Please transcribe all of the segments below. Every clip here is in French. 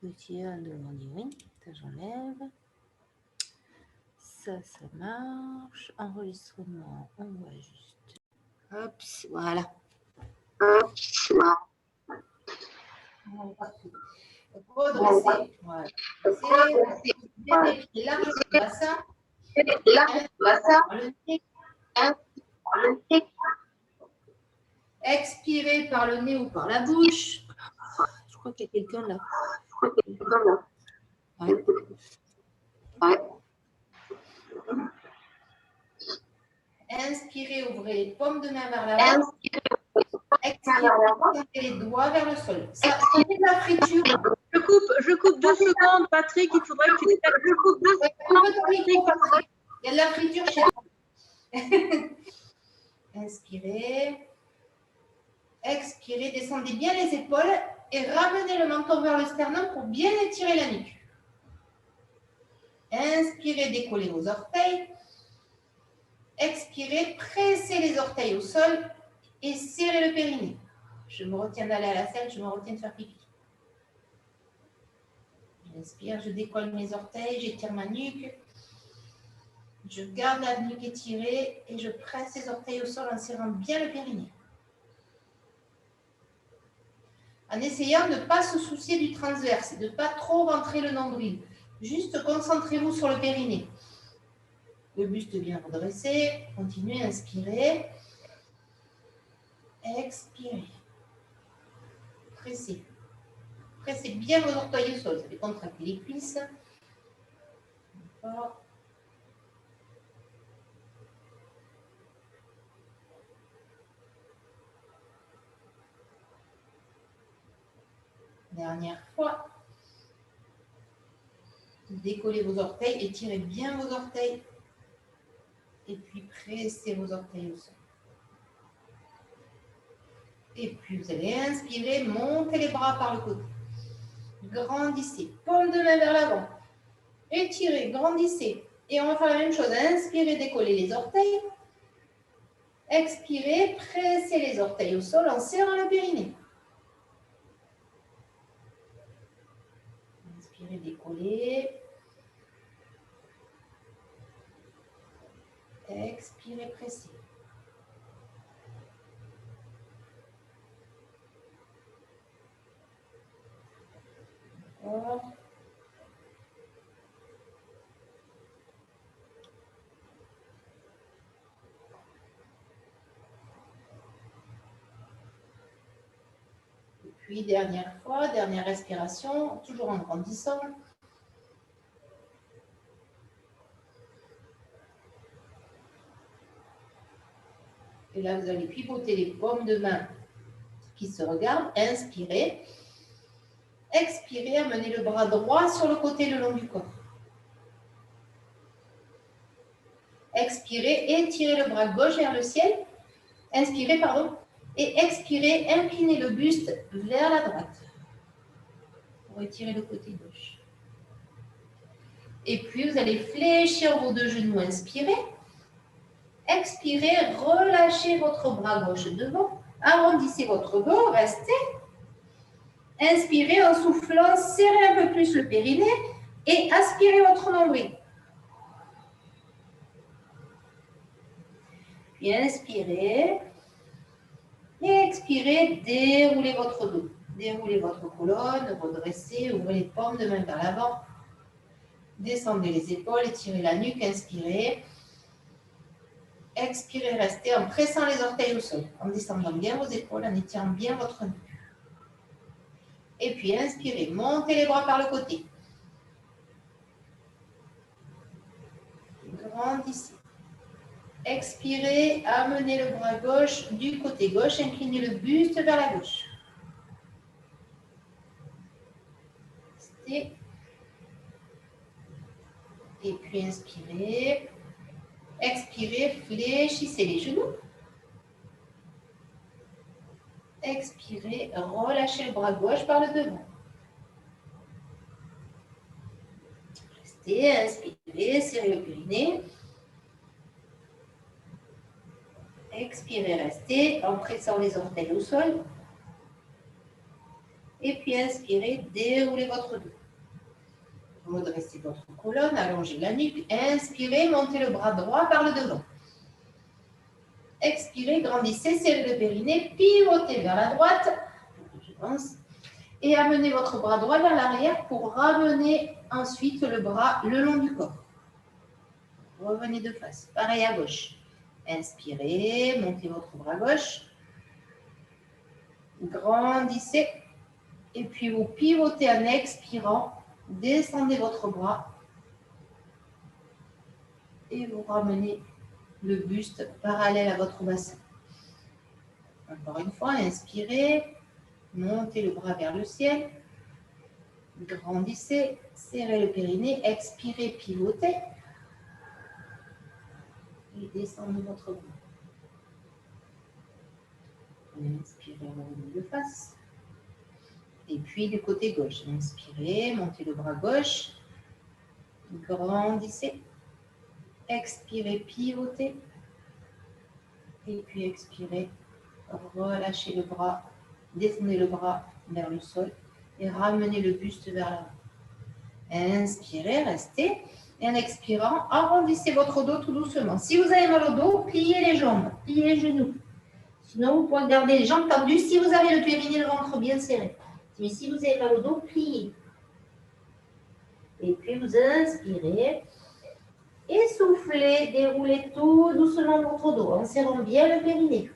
Petit on dit oui. Ça, j'enlève. Ça marche. Enregistrement, on voit juste. Hop, voilà. Redresser. Voilà. C'est large le bassin. Expirez par le nez ou par la bouche. Je crois qu'il y a quelqu'un là. Ouais. Inspirez, ouvrez les paumes de main vers l'avant. Expirez, tendez les doigts vers le sol. Ça fait de la friture. Je coupe 2 secondes, Patrick. Il faudrait que tu détaches. Je coupe 2 secondes. Il y a de la friture chez vous. Inspirez. Expirez, descendez bien les épaules et ramenez le menton vers le sternum pour bien étirer la nuque. Inspirez, décollez vos orteils. Expirez, pressez les orteils au sol et serrez le périnée. Je me retiens d'aller à la selle, je me retiens de faire pipi. J'inspire, je décolle mes orteils, j'étire ma nuque. Je garde la nuque étirée et je presse les orteils au sol en serrant bien le périnée. En essayant de ne pas se soucier du transverse, de ne pas trop rentrer le nombril. Juste concentrez-vous sur le périnée. Le buste bien redressé. Continuez, inspirez. Expirez. Pressez. Pressez bien vos orteils au sol. Vous allez contracter les cuisses. Encore. Dernière fois. Décollez vos orteils, étirez bien vos orteils. Et puis pressez vos orteils au sol. Et puis vous allez inspirer, montez les bras par le côté. Grandissez, paume de main vers l'avant. Étirez, grandissez. Et on va faire la même chose. Inspirez, décollez les orteils. Expirez, pressez les orteils au sol en serrant le périnée. Inspirez, décollez. Expirez, pressez. Encore. Et puis, dernière fois, dernière respiration, toujours en grandissant. Et là, vous allez pivoter les paumes de main qui se regardent. Inspirez. Expirez, amenez le bras droit sur le côté le long du corps. Expirez, étirez le bras gauche vers le ciel. Inspirez, pardon. Et expirez, inclinez le buste vers la droite. Pour étirer le côté gauche. Et puis, vous allez fléchir vos deux genoux. Inspirez. Expirez, relâchez votre bras gauche devant. Arrondissez votre dos, restez. Inspirez en soufflant, serrez un peu plus le périnée et aspirez votre nombril. Puis inspirez et expirez, déroulez votre dos. Déroulez votre colonne, redressez, ouvrez les paumes de main vers l'avant. Descendez les épaules, étirez la nuque, inspirez. Expirez, restez en pressant les orteils au sol, en descendant bien vos épaules, en étirant bien votre nuque. Et puis inspirez, montez les bras par le côté. Grandissez. Expirez, amenez le bras gauche du côté gauche, inclinez le buste vers la gauche. Restez. Et puis inspirez. Expirez, fléchissez les genoux. Expirez, relâchez le bras gauche par le devant. Restez, inspirez, serrez le périnée. Expirez, restez en pressant les orteils au sol. Et puis inspirez, déroulez votre dos. Redressez votre colonne, allongez la nuque. Inspirez, montez le bras droit par le devant. Expirez, grandissez, serrez le périnée, pivotez vers la droite. Je pense. Et amenez votre bras droit vers l'arrière pour ramener ensuite le bras le long du corps. Revenez de face. Pareil à gauche. Inspirez, montez votre bras gauche. Grandissez. Et puis vous pivotez en expirant. Descendez votre bras. Et vous ramenez le buste parallèle à votre bassin. Encore une fois, inspirez. Montez le bras vers le ciel. Grandissez. Serrez le périnée. Expirez, pivotez. Et descendez votre bras. Inspirez, revenez de face. Et puis du côté gauche. Inspirez, montez le bras gauche. Grandissez. Expirez, pivotez. Et puis expirez. Relâchez le bras. Descendez le bras vers le sol. Et ramenez le buste vers l'avant. Inspirez, restez. Et en expirant, arrondissez votre dos tout doucement. Si vous avez mal au dos, pliez les jambes, pliez les genoux. Sinon, vous pouvez garder les jambes tendues si vous avez le périnée et le ventre bien serré. Mais si vous avez mal au dos, pliez. Et puis vous inspirez. Et soufflez, déroulez tout doucement votre dos en serrant bien le périnée.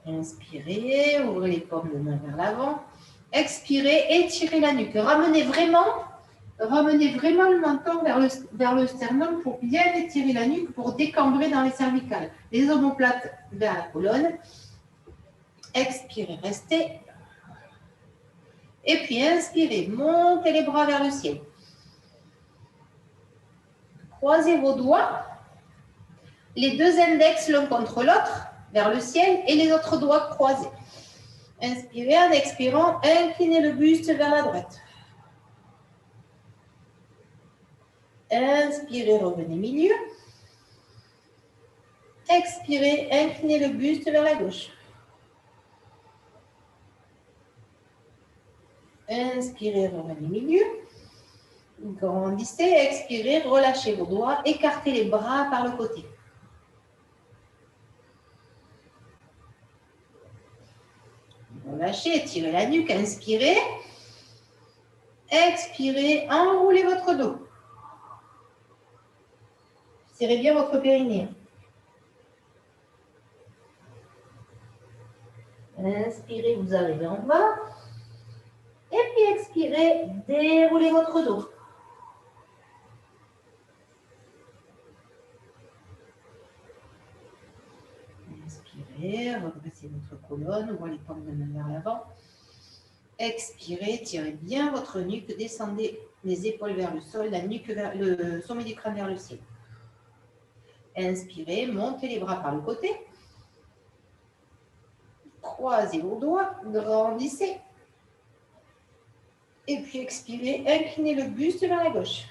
Inspirez, ouvrez les paumes de main vers l'avant. Expirez, étirez la nuque. Ramenez vraiment le menton vers le sternum pour bien étirer la nuque, pour décambrer dans les cervicales. Les omoplates vers la colonne. Expirez, restez. Et puis inspirez, montez les bras vers le ciel. Croisez vos doigts, les deux index l'un contre l'autre, vers le ciel, et les autres doigts croisés. Inspirez, en expirant, inclinez le buste vers la droite. Inspirez, revenez milieu. Expirez, inclinez le buste vers la gauche. Inspirez, revenez milieu. Grandissez, expirez, relâchez vos doigts, écartez les bras par le côté. Relâchez, étirez la nuque, inspirez. Expirez, enroulez votre dos. Serrez bien votre périnée. Inspirez, vous arrivez en bas. Et puis expirez, déroulez votre dos. Inspirez, redressez votre colonne, ouvrez les paumes de main vers l'avant. Expirez, tirez bien votre nuque, descendez les épaules vers le sol, la nuque vers le sommet du crâne vers le ciel. Inspirez, montez les bras par le côté. Croisez vos doigts, grandissez. Et puis expirez, inclinez le buste vers la gauche.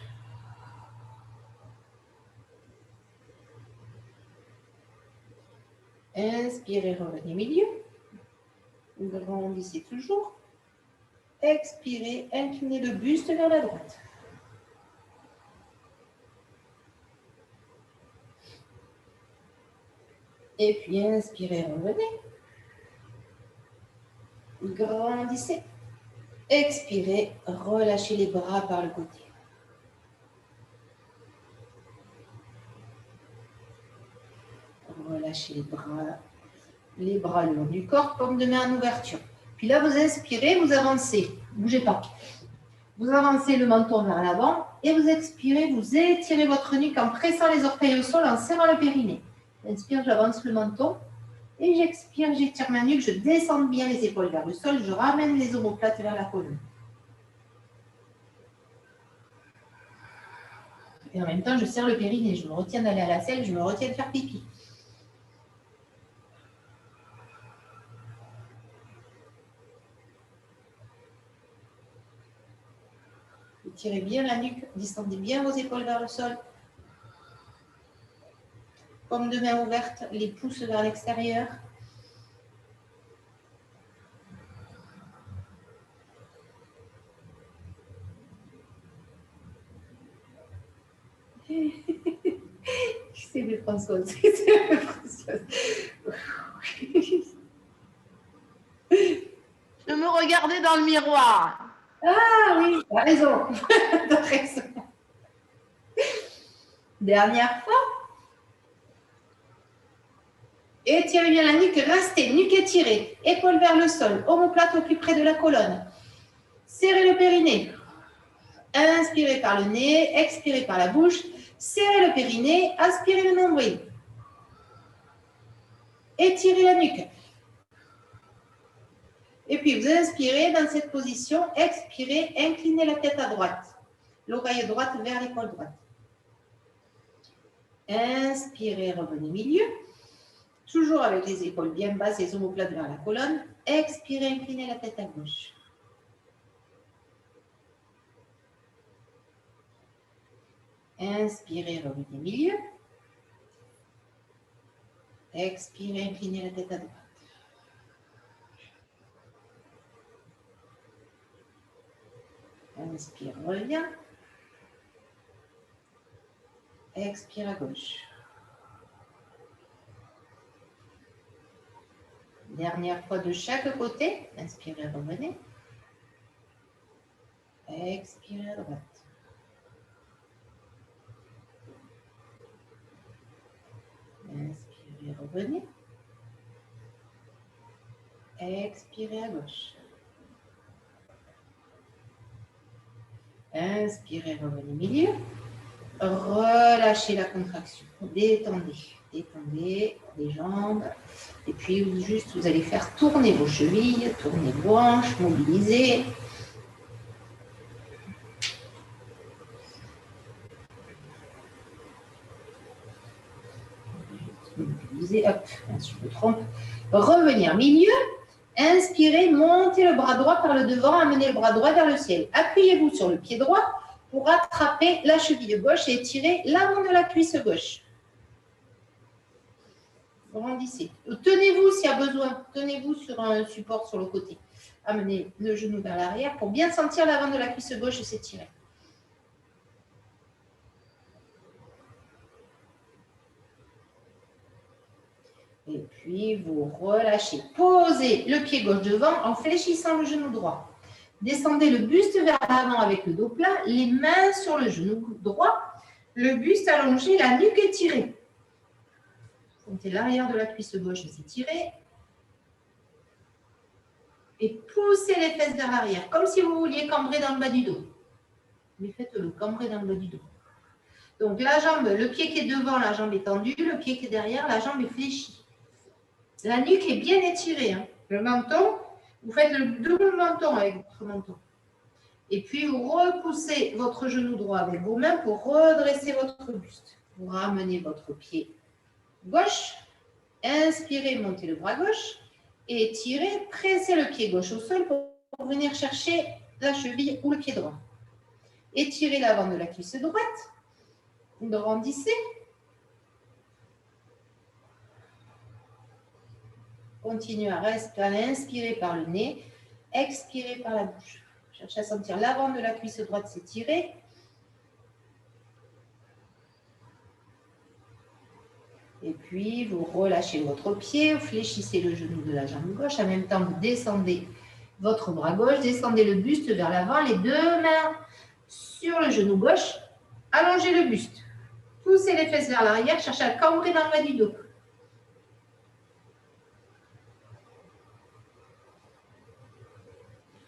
Inspirez, revenez milieu. Grandissez toujours. Expirez, inclinez le buste vers la droite. Et puis inspirez, revenez. Grandissez. Expirez, relâchez les bras par le côté. Relâchez les bras le long du corps, paume de main en ouverture. Puis là, vous inspirez, vous avancez. Bougez pas. Vous avancez le menton vers l'avant et vous expirez, vous étirez votre nuque en pressant les orteils au sol, en serrant le périnée. J'inspire, j'avance le menton. Et j'expire, j'étire ma nuque, je descends bien les épaules vers le sol, je ramène les omoplates vers la colonne. Et en même temps, je serre le périnée, je me retiens d'aller à la selle, je me retiens de faire pipi. Étirez bien la nuque, descendez bien vos épaules vers le sol. Paume de main ouverte, les pouces vers l'extérieur. Inspirez, expirez, relâchez les bras par le côté. Relâchez les bras par le côté. Expirez, bébé Françoise. C'est bébé Françoise. Je me regardais dans le miroir. Ah oui, t'as raison. T'as raison. Dernière fois. Étirez bien la nuque, restez, nuque étirée, épaule vers le sol, omoplate au plus près de la colonne. Serrez le périnée. Inspirez par le nez, expirez par la bouche. Serrez le périnée, aspirez le nombril. Étirez la nuque. Et puis, vous inspirez dans cette position, expirez, inclinez la tête à droite. L'oreille droite vers l'épaule droite. Inspirez, revenez milieu. Toujours avec les épaules bien basses et les omoplates vers la colonne. Expirez, inclinez la tête à gauche. Inspirez, revenez milieu. Expirez, inclinez la tête à droite. Inspire, reviens. Expire à gauche. Dernière fois de chaque côté. Inspirez, revenez. Expirez à droite. Inspirez, revenez. Expirez à gauche. Inspirez, revenez milieu. Relâchez la contraction. Détendez. Détendez les jambes. Et puis, juste, vous allez faire tourner vos chevilles, tourner vos hanches, mobiliser. Mobiliser, hop, je me trompe. Revenir milieu. Inspirez, montez le bras droit par le devant, amenez le bras droit vers le ciel. Appuyez-vous sur le pied droit pour attraper la cheville gauche et étirez l'avant de la cuisse gauche. Grandissez. Tenez-vous s'il y a besoin. Tenez-vous sur un support sur le côté. Amenez le genou vers l'arrière pour bien sentir l'avant de la cuisse gauche s'étirer. Et puis, vous relâchez. Posez le pied gauche devant en fléchissant le genou droit. Descendez le buste vers l'avant avec le dos plat, les mains sur le genou droit, le buste allongé, la nuque étirée. Sentez l'arrière de la cuisse gauche s'étirer. Et poussez les fesses vers l'arrière, comme si vous vouliez cambrer dans le bas du dos. Mais faites-le, cambrer dans le bas du dos. Donc la jambe, le pied qui est devant, la jambe est tendue, le pied qui est derrière, la jambe est fléchie. La nuque est bien étirée. Hein. Le menton, vous faites le double menton avec votre menton. Et puis, vous repoussez votre genou droit avec vos mains pour redresser votre buste. Vous ramenez votre pied gauche. Inspirez, montez le bras gauche. Et étirez, pressez le pied gauche au sol pour venir chercher la cheville ou le pied droit. Étirez l'avant de la cuisse droite. Grandissez. Continuez à respirer, inspirez par le nez, expirez par la bouche. Cherchez à sentir l'avant de la cuisse droite s'étirer. Et puis, vous relâchez votre pied, vous fléchissez le genou de la jambe gauche. En même temps, vous descendez votre bras gauche, descendez le buste vers l'avant, les deux mains sur le genou gauche. Allongez le buste. Poussez les fesses vers l'arrière, cherchez à cambrer dans le bas du dos.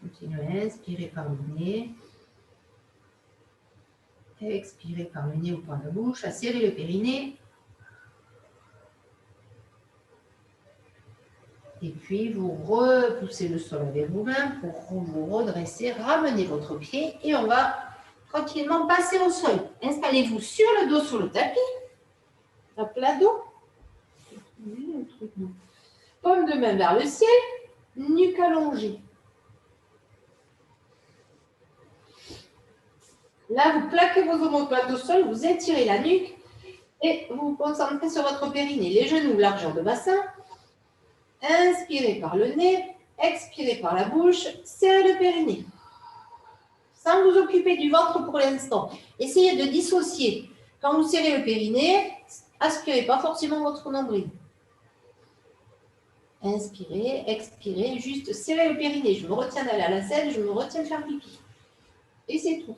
Continuez à inspirer par le nez. Expirez par le nez ou par la bouche. À serrer le périnée. Et puis, vous repoussez le sol avec vos mains pour vous redresser. Ramenez votre pied et on va tranquillement passer au sol. Installez-vous sur le dos sur le tapis. À plat dos. Paume de main vers le ciel. Nuque allongée. Là, vous plaquez vos omoplates au sol, vous étirez la nuque et vous vous concentrez sur votre périnée. Les genoux, largeur de bassin. Inspirez par le nez, expirez par la bouche, serrez le périnée. Sans vous occuper du ventre pour l'instant. Essayez de dissocier Quand vous serrez le périnée, aspirez pas forcément votre nombril. Inspirez, expirez, juste serrez le périnée. Je me retiens d'aller à la selle, je me retiens de faire pipi. Et c'est tout.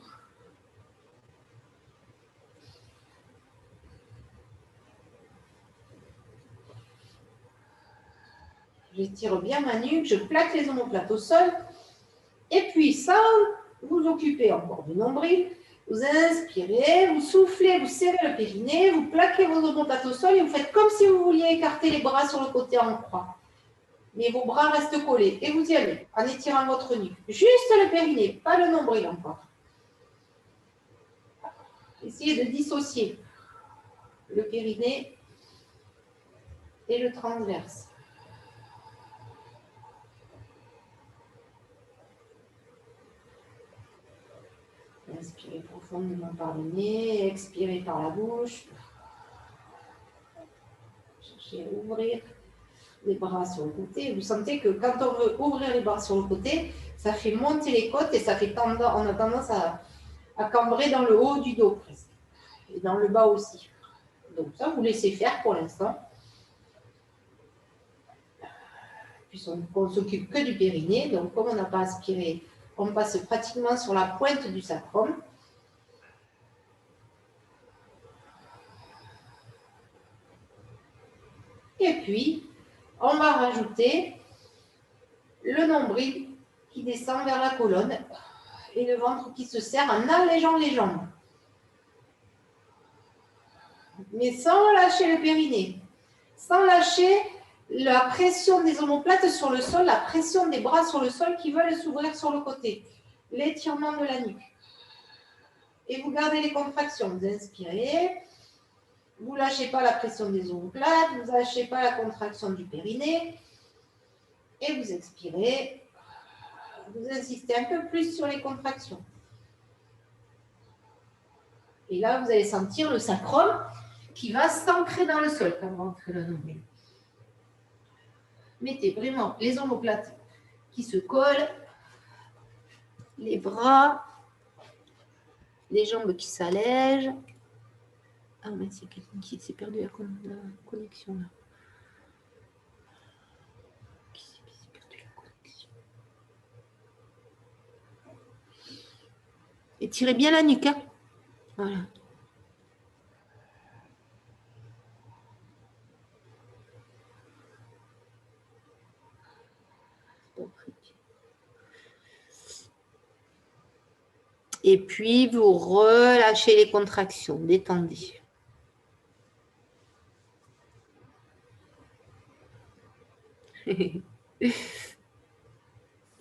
J'étire bien ma nuque, je plaque les omoplates au sol. Et puis, sans vous occuper encore du nombril, vous inspirez, vous soufflez, vous serrez le périnée, vous plaquez vos omoplates au sol et vous faites comme si vous vouliez écarter les bras sur le côté en croix. Mais vos bras restent collés et vous y allez en étirant votre nuque. Juste le périnée, pas le nombril encore. Essayez de dissocier le périnée et le transverse. Inspirez profondément par le nez, expirez par la bouche. Cherchez à ouvrir les bras sur le côté. Vous sentez que quand on veut ouvrir les bras sur le côté, ça fait monter les côtes et ça fait on a tendance à cambrer dans le haut du dos presque. Et dans le bas aussi. Donc ça, vous laissez faire pour l'instant. Puis on s'occupe que du périnée. Donc comme on n'a pas aspiré, on passe pratiquement sur la pointe du sacrum. Et puis, on va rajouter le nombril qui descend vers la colonne et le ventre qui se serre en allégeant les jambes. Mais sans lâcher le périnée, sans lâcher la pression des omoplates sur le sol, la pression des bras sur le sol qui veulent s'ouvrir sur le côté, l'étirement de la nuque. Et vous gardez les contractions, vous inspirez, vous ne lâchez pas la pression des omoplates, vous ne lâchez pas la contraction du périnée, et vous expirez, vous insistez un peu plus sur les contractions. Et là, vous allez sentir le sacrum qui va s'ancrer dans le sol quand vous rentrez le nombril. Mettez vraiment les omoplates qui se collent, les bras, les jambes qui s'allègent. Ah, mais c'est quelqu'un qui s'est perdu la connexion là. Qui s'est perdu la connexion. Étirez bien la nuque. Hein. Voilà. Et puis, vous relâchez les contractions, détendez.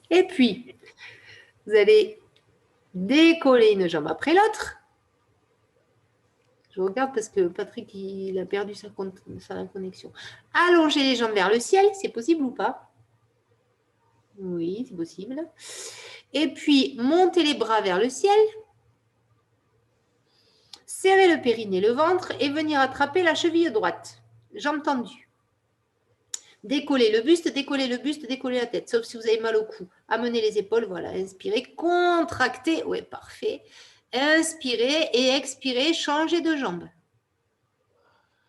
Et puis, vous allez décoller une jambe après l'autre. Je regarde parce que Patrick, il a perdu sa connexion. Allongez les jambes vers le ciel, c'est possible ou pas? Oui, c'est possible. Et puis, montez les bras vers le ciel. Serrez le périnée, le ventre et venir attraper la cheville droite. Jambe tendue. Décollez le buste, décollez le buste, décollez la tête, sauf si vous avez mal au cou. Amenez les épaules, voilà, inspirez, contractez, ouais, parfait. Inspirez et expirez, changez de jambe.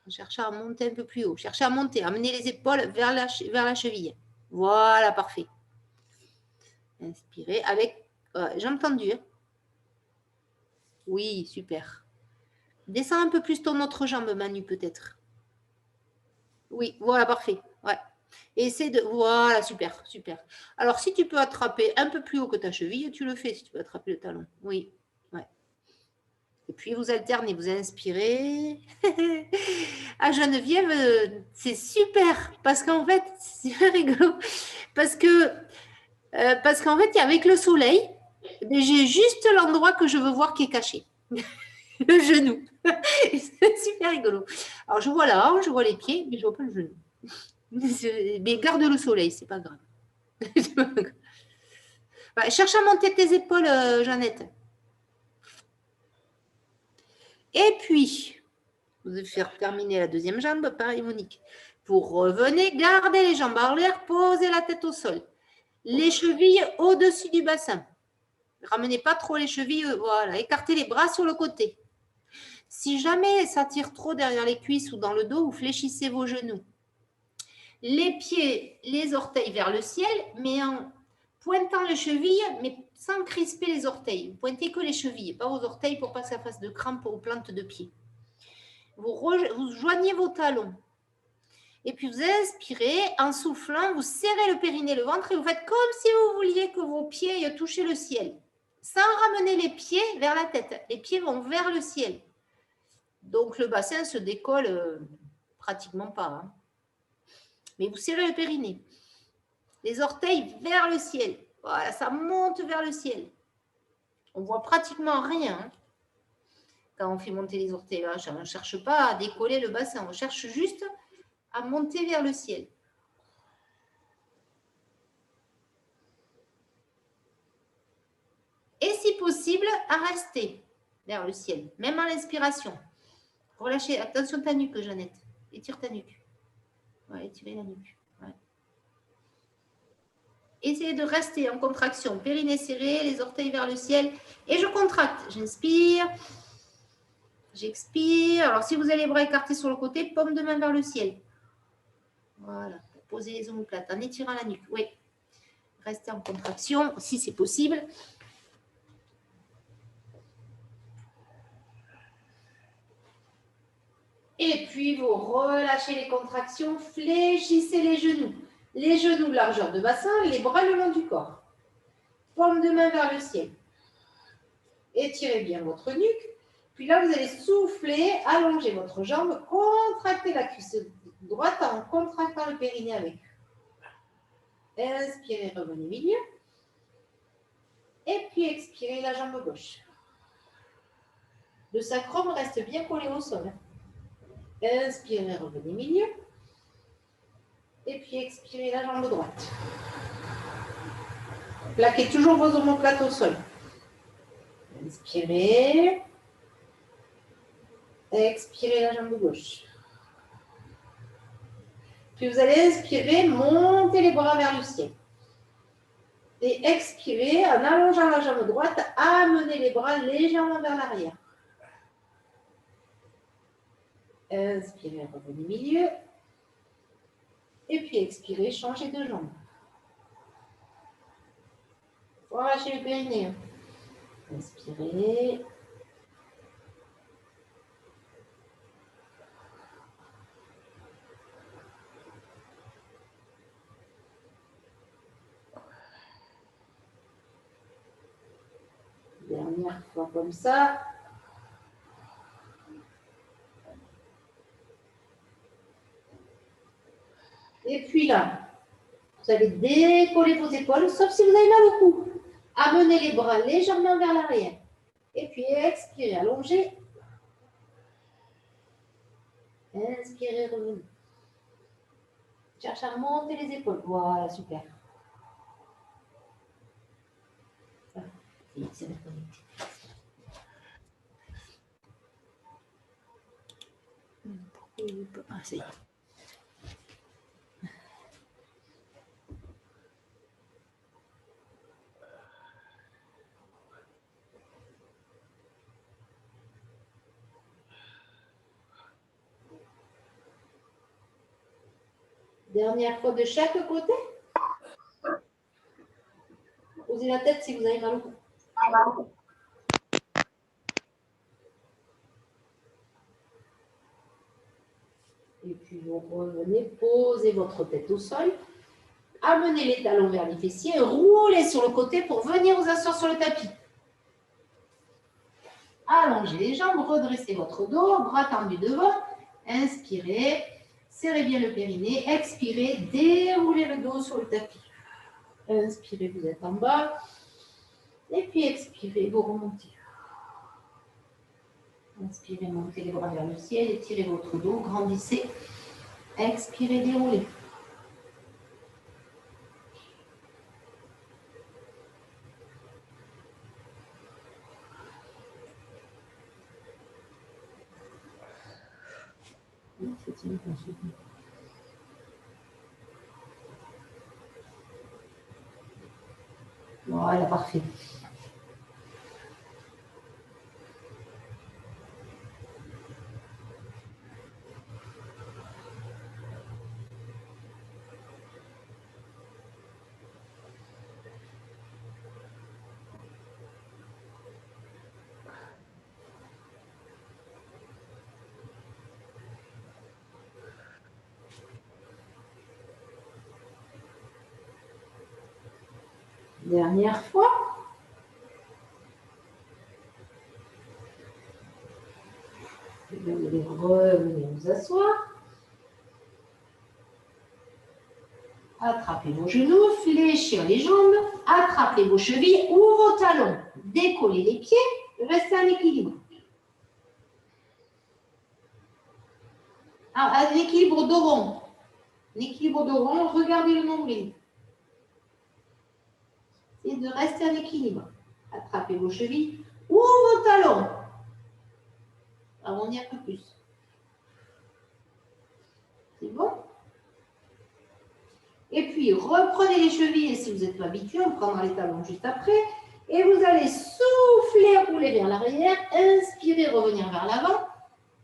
Cherchez à monter un peu plus haut, cherchez à monter, amenez les épaules vers la cheville. Voilà, parfait. Inspirez avec jambe tendue. Hein. Oui, super. Descends un peu plus ton autre jambe, Manu, peut-être. Oui, voilà, parfait. Ouais. Essaie de... Voilà, super, super. Alors, si tu peux attraper un peu plus haut que ta cheville, tu le fais si tu peux attraper le talon. Oui, ouais. Et puis, vous alternez, vous inspirez. À Geneviève, c'est super parce qu'en fait, c'est super rigolo. Parce qu'en fait, avec le soleil, j'ai juste l'endroit que je veux voir qui est caché. Le genou. C'est super rigolo. Alors, je vois la hanche, je vois les pieds, mais je ne vois pas le genou. Mais garde le soleil, c'est pas grave. Bah, cherche à monter tes épaules, Jeannette. Et puis, vous allez faire terminer la deuxième jambe, pareil, Monique. Vous revenez, gardez les jambes en l'air, posez la tête au sol. Les chevilles au-dessus du bassin. Ramenez pas trop les chevilles, voilà. Écartez les bras sur le côté. Si jamais ça tire trop derrière les cuisses ou dans le dos, vous fléchissez vos genoux. Les pieds, les orteils vers le ciel, mais en pointant les chevilles, mais sans crisper les orteils. Vous pointez que les chevilles, pas vos orteils pour pas que ça fasse de crampes aux plantes de pied. Vous joignez vos talons. Et puis vous inspirez, en soufflant, vous serrez le périnée, le ventre et vous faites comme si vous vouliez que vos pieds touchaient le ciel. Sans ramener les pieds vers la tête. Les pieds vont vers le ciel. Donc le bassin se décolle pratiquement pas. Hein. Mais vous serrez le périnée. Les orteils vers le ciel. Voilà, ça monte vers le ciel. On voit pratiquement rien. Hein. Quand on fait monter les orteils, là, on ne cherche pas à décoller le bassin. On cherche juste à monter vers le ciel. Et si possible, à rester vers le ciel, même en l'inspiration. Relâchez. Attention ta nuque, Jeannette. Étire ta nuque. Ouais, étirez la nuque. Ouais. Essayez de rester en contraction. Périnée serré, les orteils vers le ciel. Et je contracte. J'inspire. J'expire. Alors, si vous avez les bras écartés sur le côté, paume de main vers le ciel. Voilà. Pour poser les omoplates en étirant la nuque. Oui. Restez en contraction, si c'est possible. Et puis, vous relâchez les contractions, fléchissez les genoux. Les genoux, largeur de bassin, les bras le long du corps. Paume de main vers le ciel. Étirez bien votre nuque. Puis là, vous allez souffler, allonger votre jambe, contracter la cuisse droite en contractant le périnée avec. Inspirez, revenez milieu. Et puis, expirez la jambe gauche. Le sacrum reste bien collé au sol. Inspirez, revenez milieu. Et puis, expirez la jambe droite. Plaquez toujours vos omoplates au sol. Inspirez. Expirez la jambe gauche. Puis vous allez inspirer, monter les bras vers le ciel. Et expirez, en allongeant la jambe droite, amenez les bras légèrement vers l'arrière. Inspirez, revenez milieu. Et puis expirez, changez de jambe. Relâchez le périnée. Inspirez. Dernière fois comme ça. Et puis là, vous allez décoller vos épaules, sauf si vous avez mal au cou. Amenez les bras légèrement vers l'arrière. Et puis expirez, allongez. Inspirez, revenez. Cherchez à monter les épaules. Voilà, super. C'est bien connecté. Ah, c'est bien. Dernière fois de chaque côté. Posez la tête si vous avez mal au cou. Et puis vous revenez, posez votre tête au sol. Amenez les talons vers les fessiers, roulez sur le côté pour venir vous asseoir sur le tapis. Allongez les jambes, redressez votre dos, bras tendus devant. Inspirez, serrez bien le périnée. Expirez, déroulez le dos sur le tapis. Inspirez, vous êtes en bas. Et puis expirez, vous remontez. Inspirez, montez les bras vers le ciel, étirez votre dos, grandissez. Expirez, déroulez. Voilà, parfait. Dernière fois. Vous allez revenir vous asseoir. Attrapez vos genoux, fléchir les jambes, attrapez vos chevilles ou vos talons. Décollez les pieds, restez en équilibre. Un équilibre dos rond. Un équilibre dos rond, regardez le nombril. Et de rester en équilibre. Attrapez vos chevilles ou vos talons. Arrondis un peu plus. C'est bon? Et puis, reprenez les chevilles. Si vous n'êtes pas habitué, on prendra les talons juste après. Et vous allez souffler, rouler vers l'arrière. Inspirez, revenir vers l'avant.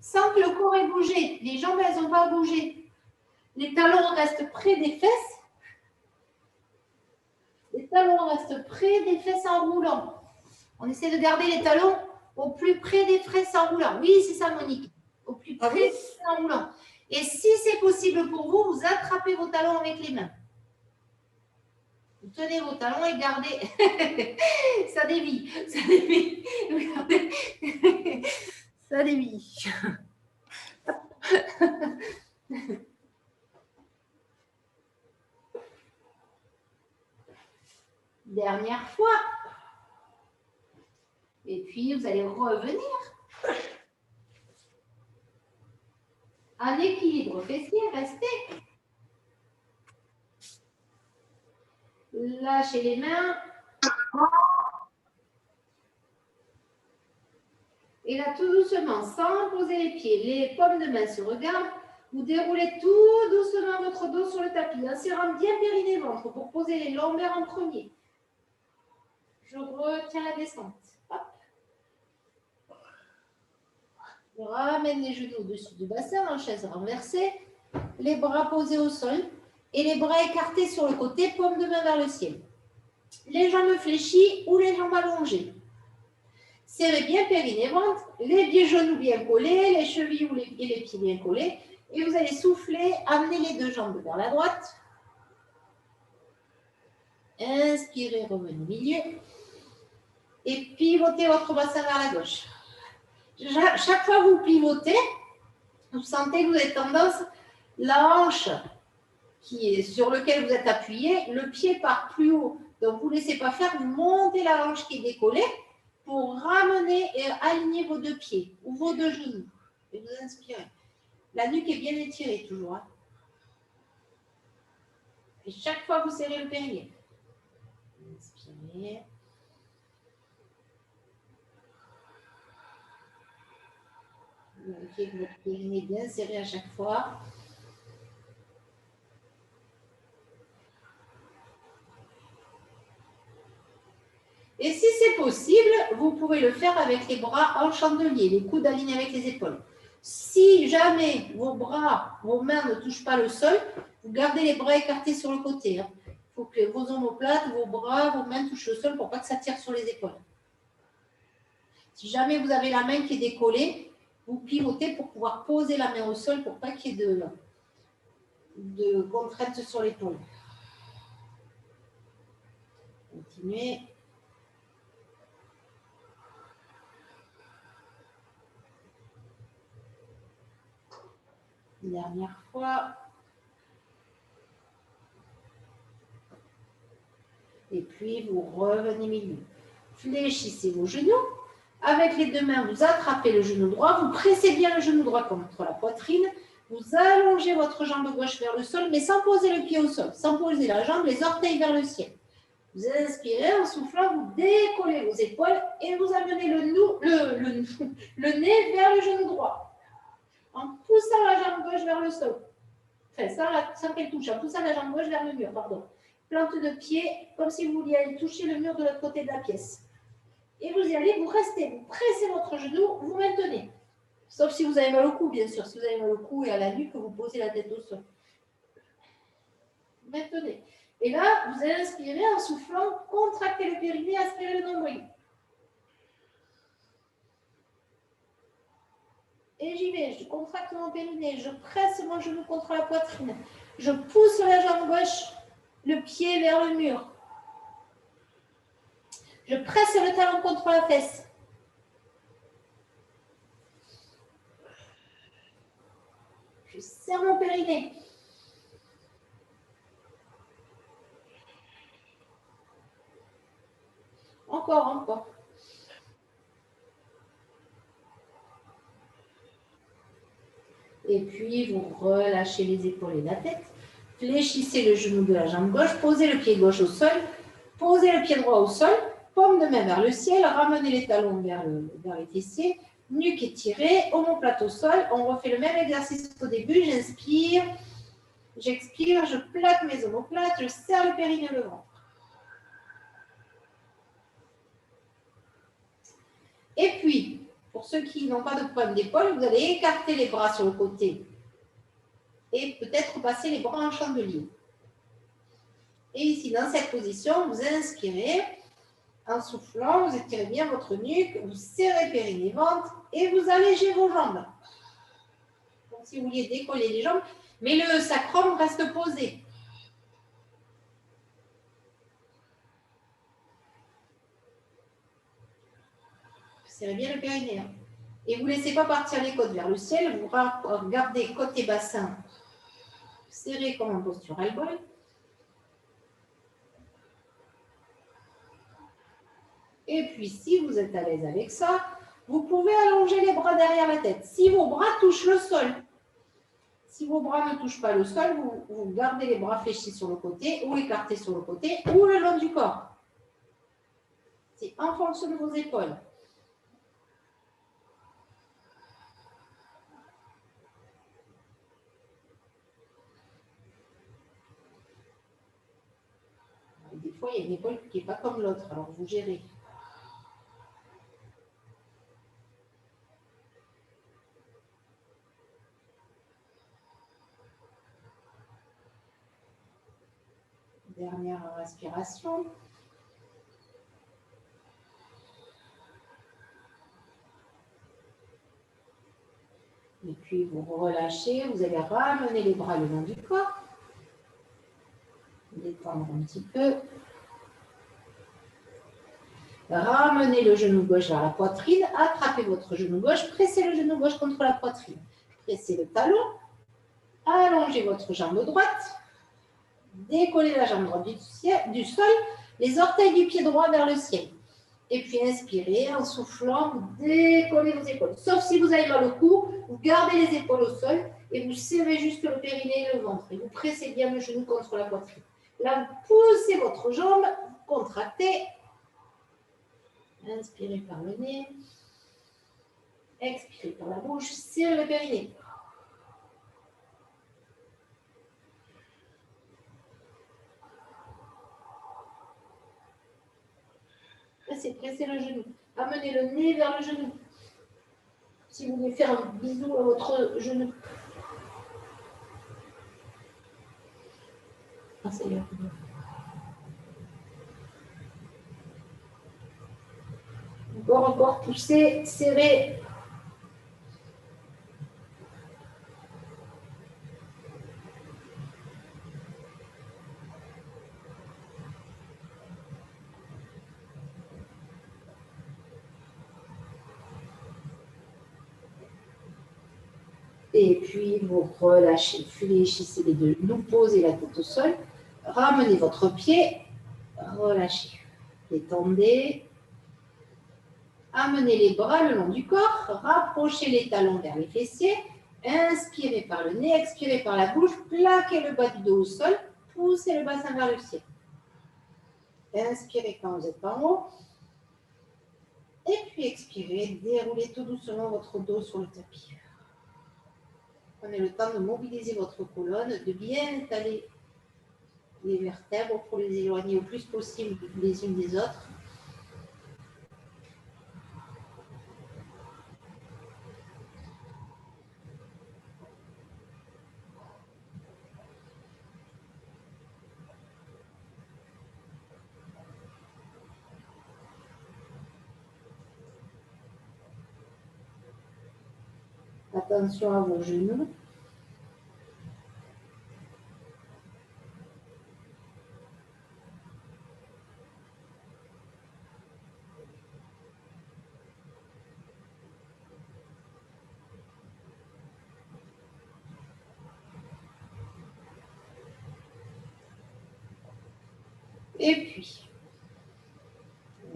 Sans que le corps ait bougé. Les jambes, elles n'ont pas bougé. Les talons restent près des fesses. Les talons restent près des fesses en roulant. On essaie de garder les talons au plus près des fesses en roulant. Oui, c'est ça, Monique. Au plus près des fesses en roulant. Et si c'est possible pour vous, vous attrapez vos talons avec les mains. Vous tenez vos talons et gardez. Ça dévie. Ça dévie. Regardez. Ça dévie. Dernière fois. Et puis, vous allez revenir. Un équilibre fessier, restez. Lâchez les mains. Et là, tout doucement, sans poser les pieds, les paumes de main se regardent. Vous déroulez tout doucement votre dos sur le tapis, en serrant bien périnée-ventre pour poser les lombaires en premier. Je retiens la descente. Hop. Je ramène les genoux au-dessus du bassin en chaise renversée, les bras posés au sol et les bras écartés sur le côté, paume de main vers le ciel. Les jambes fléchies ou les jambes allongées. Serrez bien périnée-ventre, les pieds genoux bien collés, les chevilles et les pieds bien collés. Et vous allez souffler, amener les deux jambes vers la droite. Inspirez, revenez au milieu. Et pivotez votre bassin vers la gauche. Chaque fois que vous pivotez, vous sentez que vous avez tendance, la hanche qui est sur laquelle vous êtes appuyé, le pied part plus haut. Donc, vous ne laissez pas faire, vous montez la hanche qui est décollée pour ramener et aligner vos deux pieds ou vos deux genoux. Et vous inspirez. La nuque est bien étirée toujours. Hein. Et chaque fois, vous serrez le périnée. Inspirez. Vérifiez que votre périnée est bien serré à chaque fois. Et si c'est possible, vous pouvez le faire avec les bras en chandelier, les coudes alignés avec les épaules. Si jamais vos bras, vos mains ne touchent pas le sol, vous gardez les bras écartés sur le côté. Hein. Il faut que vos omoplates, vos bras, vos mains touchent le sol pour pas que ça tire sur les épaules. Si jamais vous avez la main qui est décollée, vous pivotez pour pouvoir poser la main au sol pour pas qu'il y ait de contrainte sur l'épaule. Continuez. Dernière fois. Et puis, vous revenez milieu. Fléchissez vos genoux. Avec les deux mains, vous attrapez le genou droit. Vous pressez bien le genou droit contre la poitrine. Vous allongez votre jambe gauche vers le sol, mais sans poser le pied au sol. Sans poser la jambe, les orteils vers le ciel. Vous inspirez, en soufflant, vous décollez vos épaules et vous amenez le nez vers le genou droit. En poussant la jambe gauche vers le sol. Enfin, sans qu'elle touche. En poussant la jambe gauche vers le mur, pardon. Plante de pied, comme si vous vouliez aller toucher le mur de l'autre côté de la pièce. Et vous y allez, vous restez, vous pressez votre genou, vous maintenez. Sauf si vous avez mal au cou, bien sûr. Si vous avez mal au cou et à la nuque, vous posez la tête au sol. Maintenez. Et là, vous allez inspirer en soufflant, contractez le périnée, aspirez le nombril. Et j'y vais, je contracte mon périnée, je presse mon genou contre la poitrine. Je pousse la jambe gauche, le pied vers le mur. Je presse le talon contre la fesse. Je serre mon périnée. Encore, encore. Et puis, vous relâchez les épaules et la tête. Fléchissez le genou de la jambe gauche. Posez le pied gauche au sol. Posez le pied droit au sol. Paume de main vers le ciel. Ramenez les talons vers les fessiers. Nuque étirée. Omoplate au sol. On refait le même exercice qu'au début. J'inspire. J'expire. Je plaque mes omoplates. Je serre le périnée et le ventre. Et puis, pour ceux qui n'ont pas de problème d'épaule, vous allez écarter les bras sur le côté et peut-être passer les bras en chandelier. Et ici, dans cette position, vous inspirez. En soufflant, vous étirez bien votre nuque, vous serrez périnée, ventre et vous allégez vos jambes. Donc, si vous vouliez décoller les jambes, mais le sacrum reste posé. Vous serrez bien le périnée. Et vous ne laissez pas partir les côtes vers le ciel. Vous regardez côté bassin, serré comme en postural ball. Et puis, si vous êtes à l'aise avec ça, vous pouvez allonger les bras derrière la tête. Si vos bras touchent le sol, si vos bras ne touchent pas le sol, vous gardez les bras fléchis sur le côté ou écartés sur le côté ou le long du corps. C'est en fonction de vos épaules. Des fois, il y a une épaule qui n'est pas comme l'autre, alors vous gérez. Dernière respiration. Et puis, vous relâchez, vous allez ramener les bras le long du corps. Détendre un petit peu. Ramenez le genou gauche vers la poitrine. Attrapez votre genou gauche. Pressez le genou gauche contre la poitrine. Pressez le talon. Allongez votre jambe droite. Décollez la jambe droite du sol. Les orteils du pied droit vers le ciel. Et puis inspirez, en soufflant, vous décollez vos épaules. Sauf si vous avez mal au cou, vous gardez les épaules au sol et vous serrez juste le périnée et le ventre. Et vous pressez bien le genou contre la poitrine. Là, vous poussez votre jambe, vous contractez. Inspirez par le nez. Expirez par la bouche, serrez le périnée. Pressez le genou. Amenez le nez vers le genou. Si vous voulez faire un bisou à votre genou. Ah, c'est bien. Encore, poussez, serrez. Et puis, vous relâchez, fléchissez les deux genoux, posez la tête au sol, ramenez votre pied, relâchez, détendez, amenez les bras le long du corps, rapprochez les talons vers les fessiers, inspirez par le nez, expirez par la bouche, plaquez le bas du dos au sol, poussez le bassin vers le ciel. Inspirez quand vous êtes en haut, et puis expirez, déroulez tout doucement votre dos sur le tapis. Prenez le temps de mobiliser votre colonne, de bien étaler les vertèbres pour les éloigner au plus possible les unes des autres. Attention à vos genoux. Et puis,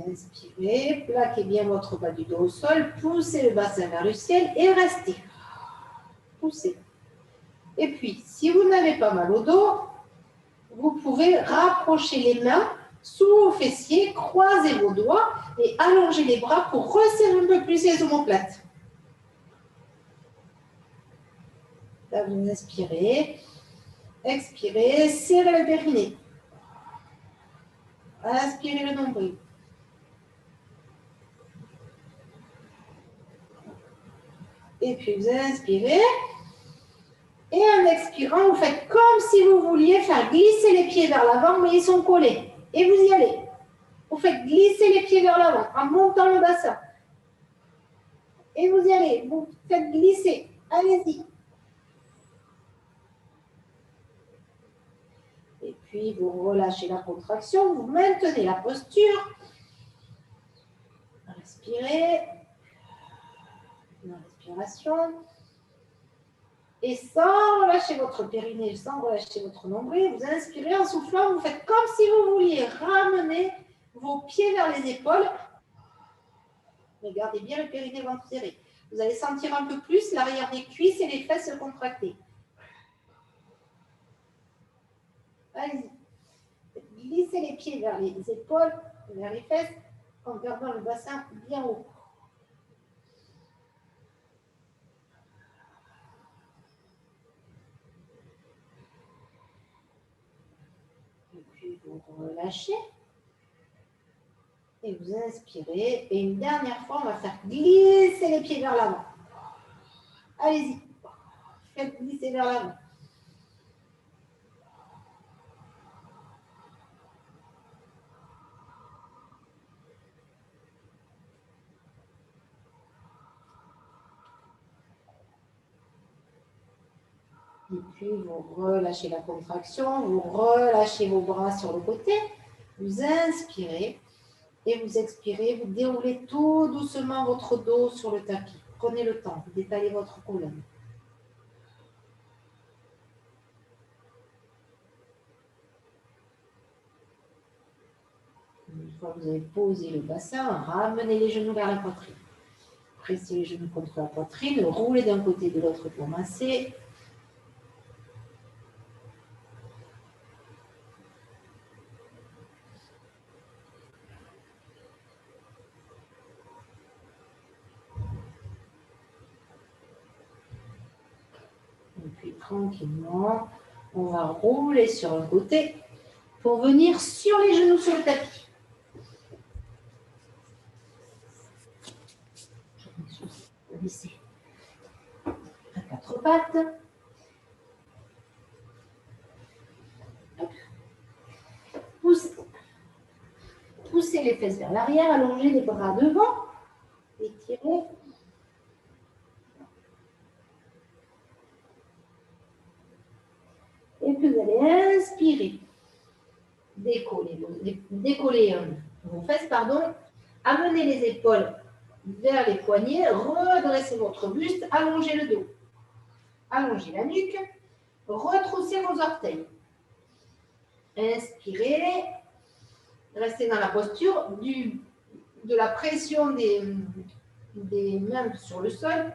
inspirez, plaquez bien votre bas du dos au sol, poussez le bassin vers le ciel et restez. Poussez. Et puis, si vous n'avez pas mal au dos, vous pouvez rapprocher les mains sous vos fessiers, croiser vos doigts et allonger les bras pour resserrer un peu plus les omoplates. Là, vous inspirez, expirez, serrez le périnée. Inspirez le nombril. Et puis vous inspirez. Et en expirant, vous faites comme si vous vouliez faire glisser les pieds vers l'avant, mais ils sont collés. Et vous y allez. Vous faites glisser les pieds vers l'avant en montant le bassin. Et vous y allez. Vous faites glisser. Allez-y. Et puis, vous relâchez la contraction. Vous maintenez la posture. Respirez. Une respiration. Et sans relâcher votre périnée, sans relâcher votre nombril, vous inspirez en soufflant, vous faites comme si vous vouliez ramener vos pieds vers les épaules. Regardez bien le périnée ventre serré. Vous allez sentir un peu plus l'arrière des cuisses et les fesses se contracter. Allez-y. Glissez les pieds vers les épaules, vers les fesses, en gardant le bassin bien haut. Vous relâchez et vous inspirez. Et une dernière fois, on va faire glisser les pieds vers l'avant. Allez-y. Faites glisser vers l'avant. Et puis, vous relâchez la contraction, vous relâchez vos bras sur le côté, vous inspirez et vous expirez, vous déroulez tout doucement votre dos sur le tapis. Prenez le temps, vous détalez votre colonne. Une fois que vous avez posé le bassin, ramenez les genoux vers la poitrine. Pressez les genoux contre la poitrine, roulez d'un côté et de l'autre pour masser. Et puis tranquillement, on va rouler sur un côté pour venir sur les genoux sur le tapis. Laissez à quatre pattes. Poussez les fesses vers l'arrière, allongez les bras devant, étirez. Et puis vous allez inspirer. Décoller vos fesses, amenez les épaules vers les poignets, redressez votre buste, allongez le dos. Allongez la nuque, retroussez vos orteils. Inspirez, restez dans la posture de la pression des mains sur le sol,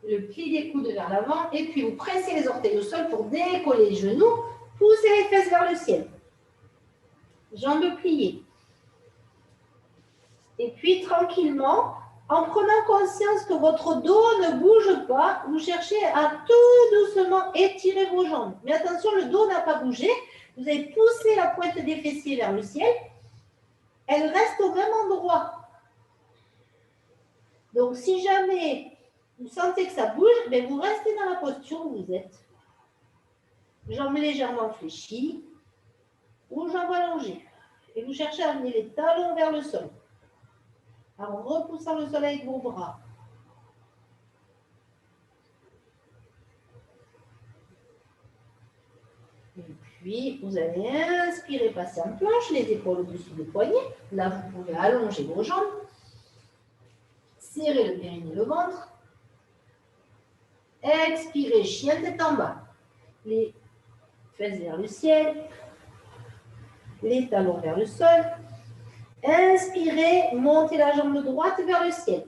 le pli des coudes vers l'avant, et puis vous pressez les orteils au sol pour décoller les genoux, poussez les fesses vers le ciel. Jambes pliées. Et puis tranquillement, en prenant conscience que votre dos ne bouge pas, vous cherchez à tout doucement étirer vos jambes. Mais attention, le dos n'a pas bougé. Vous avez poussé la pointe des fessiers vers le ciel. Elle reste au même endroit. Donc, si jamais vous sentez que ça bouge, ben vous restez dans la posture où vous êtes. Jambes légèrement fléchies ou jambes allongées. Et vous cherchez à amener les talons vers le sol. En repoussant le sol avec vos bras. Et puis, vous allez inspirer, passer en planche, les épaules au-dessus des poignets. Là, vous pouvez allonger vos jambes. Serrez le périnée, le ventre. Expirez, chien tête en bas. Les fesses vers le ciel. les talons vers le sol. Inspirez, montez la jambe droite vers le ciel.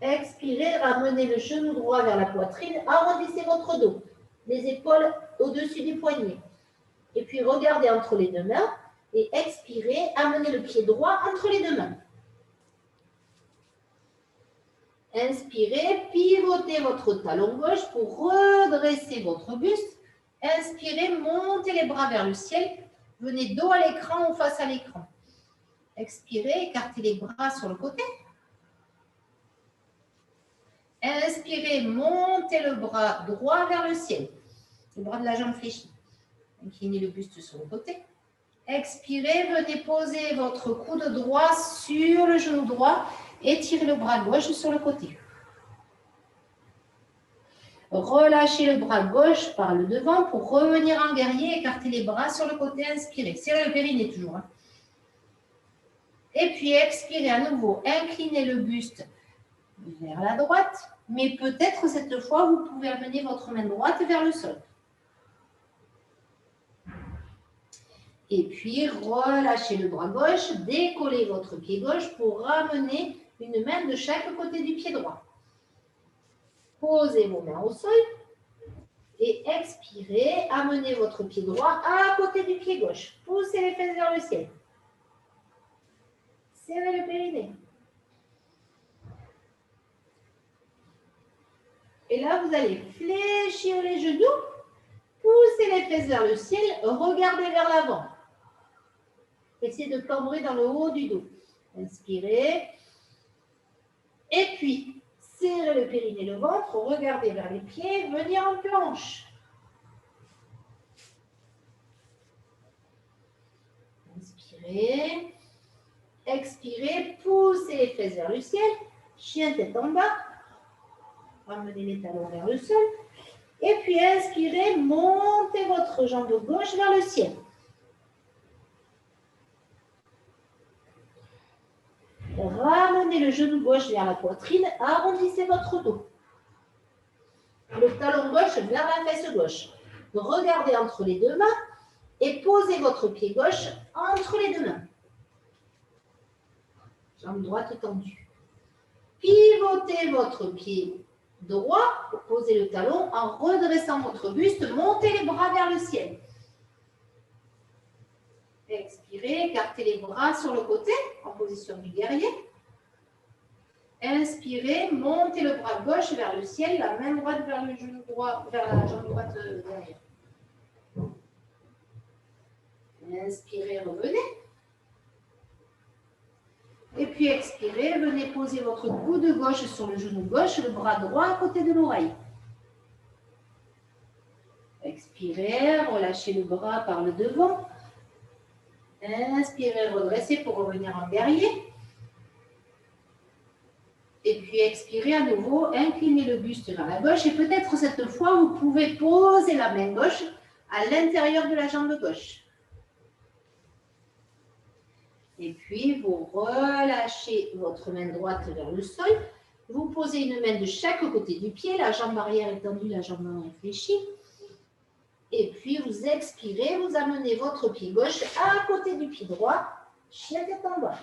Expirez, ramenez le genou droit vers la poitrine, arrondissez votre dos, les épaules au-dessus des poignets. Et puis regardez entre les deux mains et expirez, amenez le pied droit entre les deux mains. Inspirez, pivotez votre talon gauche pour redresser votre buste. Inspirez, montez les bras vers le ciel. Venez dos à l'écran ou face à l'écran. Expirez, écartez les bras sur le côté. Inspirez, montez le bras droit vers le ciel. Le bras de la jambe fléchi. Inclinez le buste sur le côté. Expirez, venez poser votre coude droit sur le genou droit. Étirez le bras gauche sur le côté. Relâchez le bras gauche par le devant pour revenir en guerrier. Écartez les bras sur le côté. Inspirez. Serrez le périnée toujours. Et puis expirez à nouveau. Inclinez le buste vers la droite. Mais peut-être cette fois, vous pouvez amener votre main droite vers le sol. Et puis, relâchez le bras gauche, décollez votre pied gauche pour ramener une main de chaque côté du pied droit. Posez vos mains au sol et expirez, amenez votre pied droit à côté du pied gauche. Poussez les fesses vers le ciel. Serrez le périnée. Et là, vous allez fléchir les genoux, pousser les fesses vers le ciel, regardez vers l'avant. Essayez de cambrer dans le haut du dos. Inspirez. Et puis, serrez le périnée, le ventre, regardez vers les pieds, venez en planche. Inspirez. Expirez, poussez les fesses vers le ciel. Chien tête en bas. Ramenez les talons vers le sol. Et puis, inspirez, montez votre jambe gauche vers le ciel. Ramenez le genou gauche vers la poitrine, arrondissez votre dos. Le talon gauche vers la fesse gauche. Regardez entre les deux mains et posez votre pied gauche entre les deux mains. Jambe droite tendue. Pivotez votre pied droit pour poser le talon en redressant votre buste. Montez les bras vers le ciel. Expirez, écartez les bras sur le côté en position du guerrier. Inspirez, montez le bras gauche vers le ciel, la main droite vers le genou droit, vers la jambe droite derrière. Inspirez, revenez. Et puis expirez, venez poser votre coude gauche sur le genou gauche, le bras droit à côté de l'oreille. Expirez, relâchez le bras par le devant. Inspirez, redressez pour revenir en guerrier. Et puis expirez à nouveau, inclinez le buste vers la gauche. Et peut-être cette fois, vous pouvez poser la main gauche à l'intérieur de la jambe gauche. Et puis, vous relâchez votre main droite vers le sol. Vous posez une main de chaque côté du pied, la jambe arrière est tendue, la jambe avant réfléchie. Et puis, vous expirez, vous amenez votre pied gauche à côté du pied droit, chien tête en bas.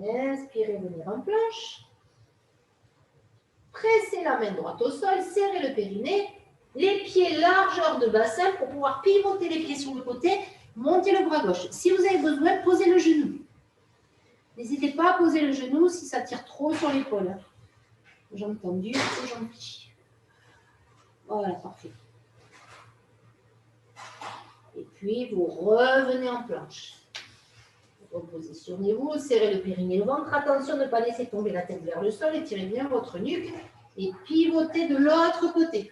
Inspirez, venir en planche. Pressez la main droite au sol, serrez le périnée. Les pieds largeur de bassin pour pouvoir pivoter les pieds sur le côté, monter le bras gauche. Si vous avez besoin, posez le genou. N'hésitez pas à poser le genou si ça tire trop sur l'épaule. Jambes tendues et jambes fléchies. Voilà, parfait. Et puis, vous revenez en planche. Repositionnez-vous, serrez le périnée, le ventre. Attention de ne pas laisser tomber la tête vers le sol. Étirez bien votre nuque et pivotez de l'autre côté.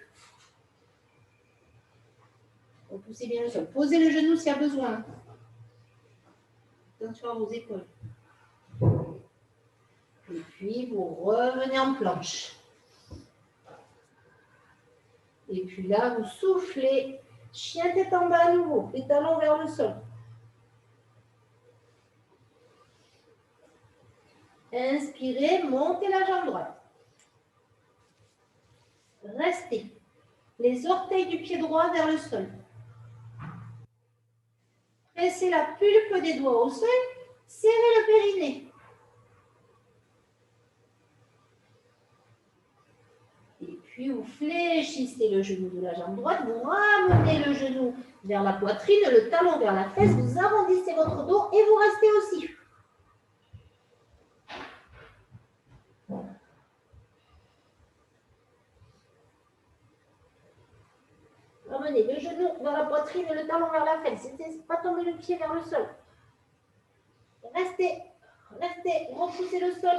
Repoussez bien le sol. Posez le genou s'il y a besoin. Attention à vos épaules. Et puis, vous revenez en planche. Et puis là, vous soufflez. Chien tête en bas à nouveau. Les talons vers le sol. Inspirez, montez la jambe droite. Restez. Les orteils du pied droit vers le sol. Pressez la pulpe des doigts au sol. Serrez le périnée. Et puis, vous fléchissez le genou de la jambe droite. Vous ramenez le genou vers la poitrine, le talon vers la fesse. Vous arrondissez votre dos et vous restez aussi. Ramenez le genou vers la poitrine et le talon vers la fesse. N'hésitez pas tomber le pied vers le sol. Restez, restez, repoussez le sol.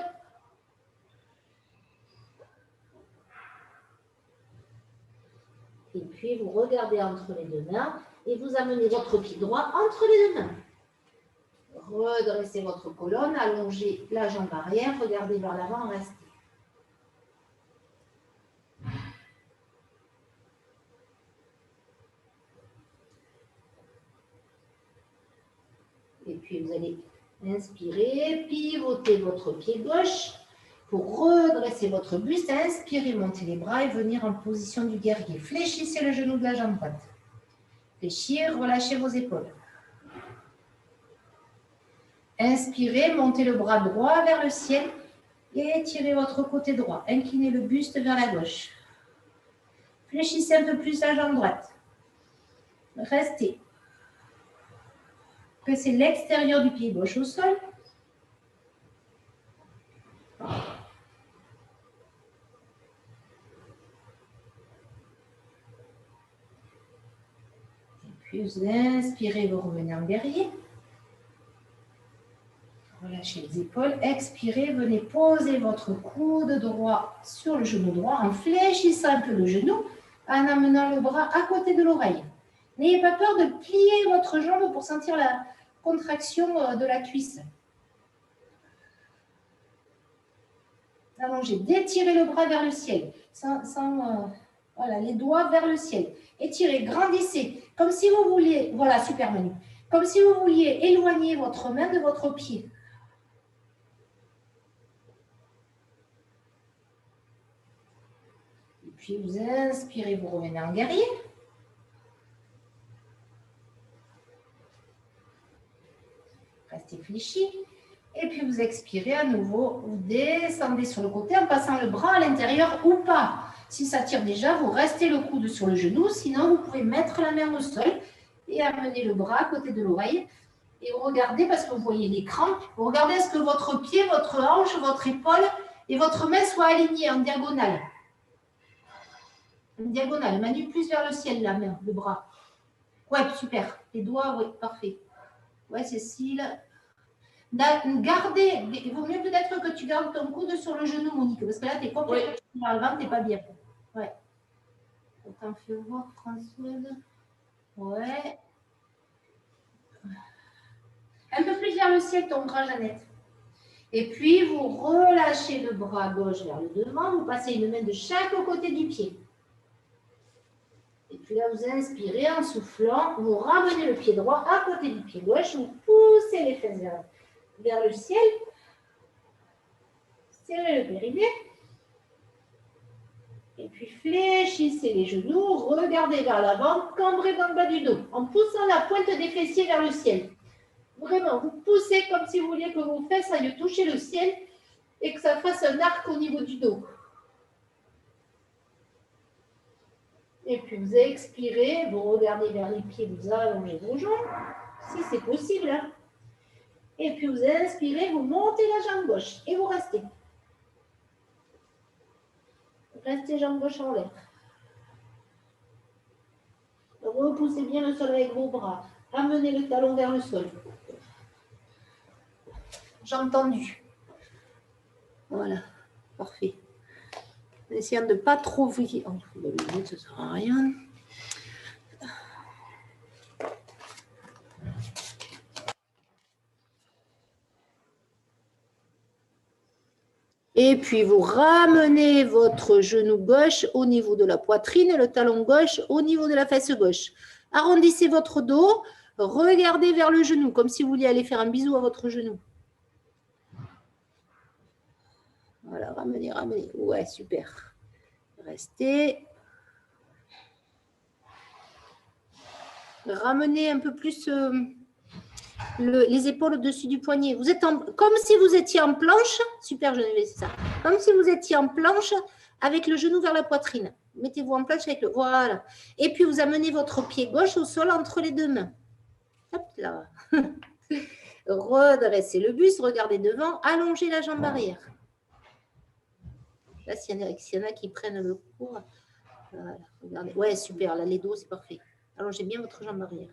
Et puis, vous regardez entre les deux mains et vous amenez votre pied droit entre les deux mains. Redressez votre colonne, allongez la jambe arrière, regardez vers l'avant, restez. Et puis, vous allez inspirer, pivoter votre pied gauche pour redresser votre buste. Inspirez, montez les bras et venir en position du guerrier. Fléchissez le genou de la jambe droite. Fléchir, relâchez vos épaules. Inspirez, montez le bras droit vers le ciel et étirez votre côté droit. Inclinez le buste vers la gauche. Fléchissez un peu plus la jambe droite. Restez. Pressez l'extérieur du pied gauche au sol. Et puis vous inspirez, vous revenez en guerrier. Relâchez les épaules. Expirez, venez poser votre coude droit sur le genou droit en fléchissant un peu le genou, en amenant le bras à côté de l'oreille. N'ayez pas peur de plier votre jambe pour sentir la contraction de la cuisse. Allongez, d'étirer le bras vers le ciel, voilà, les doigts vers le ciel. Étirez, grandissez, comme si vous vouliez, voilà, super Manu, comme si vous vouliez éloigner votre main de votre pied. Et puis vous inspirez, vous revenez en guerrier. Restez fléchi. Et puis vous expirez à nouveau, vous descendez sur le côté en passant le bras à l'intérieur ou pas. Si ça tire déjà, vous restez le coude sur le genou. Sinon, vous pouvez mettre la main au sol et amener le bras à côté de l'oreille. Et vous regardez, parce que vous voyez l'écran, vous regardez à ce que votre pied, votre hanche, votre épaule et votre main soient alignés en diagonale. En diagonale. Manu plus vers le ciel, la main, le bras. Ouais, super. Les doigts, oui, parfait. Ouais, Cécile. Gardez, il vaut mieux peut-être que tu gardes ton coude sur le genou, Monique, parce que là, tu es complètement vers le ventre, tu n'es pas bien. Ouais. Attends, fais voir, Françoise. Ouais. Un peu plus vers le ciel, ton bras, Jeannette. Et puis, vous relâchez le bras gauche vers le devant, vous passez une main de chaque côté du pied. Et puis là, vous inspirez en soufflant, vous ramenez le pied droit à côté du pied gauche, vous poussez les fesses vers le ciel, serrez le périnée, et puis fléchissez les genoux, regardez vers l'avant, cambrez dans le bas du dos, en poussant la pointe des fessiers vers le ciel. Vraiment, vous poussez comme si vous vouliez que vos fesses aillent toucher le ciel et que ça fasse un arc au niveau du dos. Et puis vous expirez, vous regardez vers les pieds, vous allongez vos jambes, si c'est possible. Hein. Et puis vous inspirez, vous montez la jambe gauche et vous restez. Restez jambe gauche en l'air. Repoussez bien le sol avec vos bras. Amenez le talon vers le sol. Jambes tendues. Voilà, parfait. En essayant de ne pas trop viser. Oh, le limite, ça ne sert à rien. Et puis, vous ramenez votre genou gauche au niveau de la poitrine et le talon gauche au niveau de la fesse gauche. Arrondissez votre dos, regardez vers le genou, comme si vous vouliez aller faire un bisou à votre genou. Voilà, ramenez, ramenez. Ouais, super. Restez. Ramenez un peu plus les épaules au-dessus du poignet. Vous êtes comme si vous étiez en planche. Super, Geneviève, c'est ça. Comme si vous étiez en planche avec le genou vers la poitrine. Mettez-vous en planche avec le... Voilà. Et puis, vous amenez votre pied gauche au sol entre les deux mains. Hop là. Redressez le buste, regardez devant, allongez la jambe arrière. Là, s'il y en a qui prennent le cours, voilà, regardez. Ouais, super, là, les dos, c'est parfait. Allongez bien votre jambe arrière.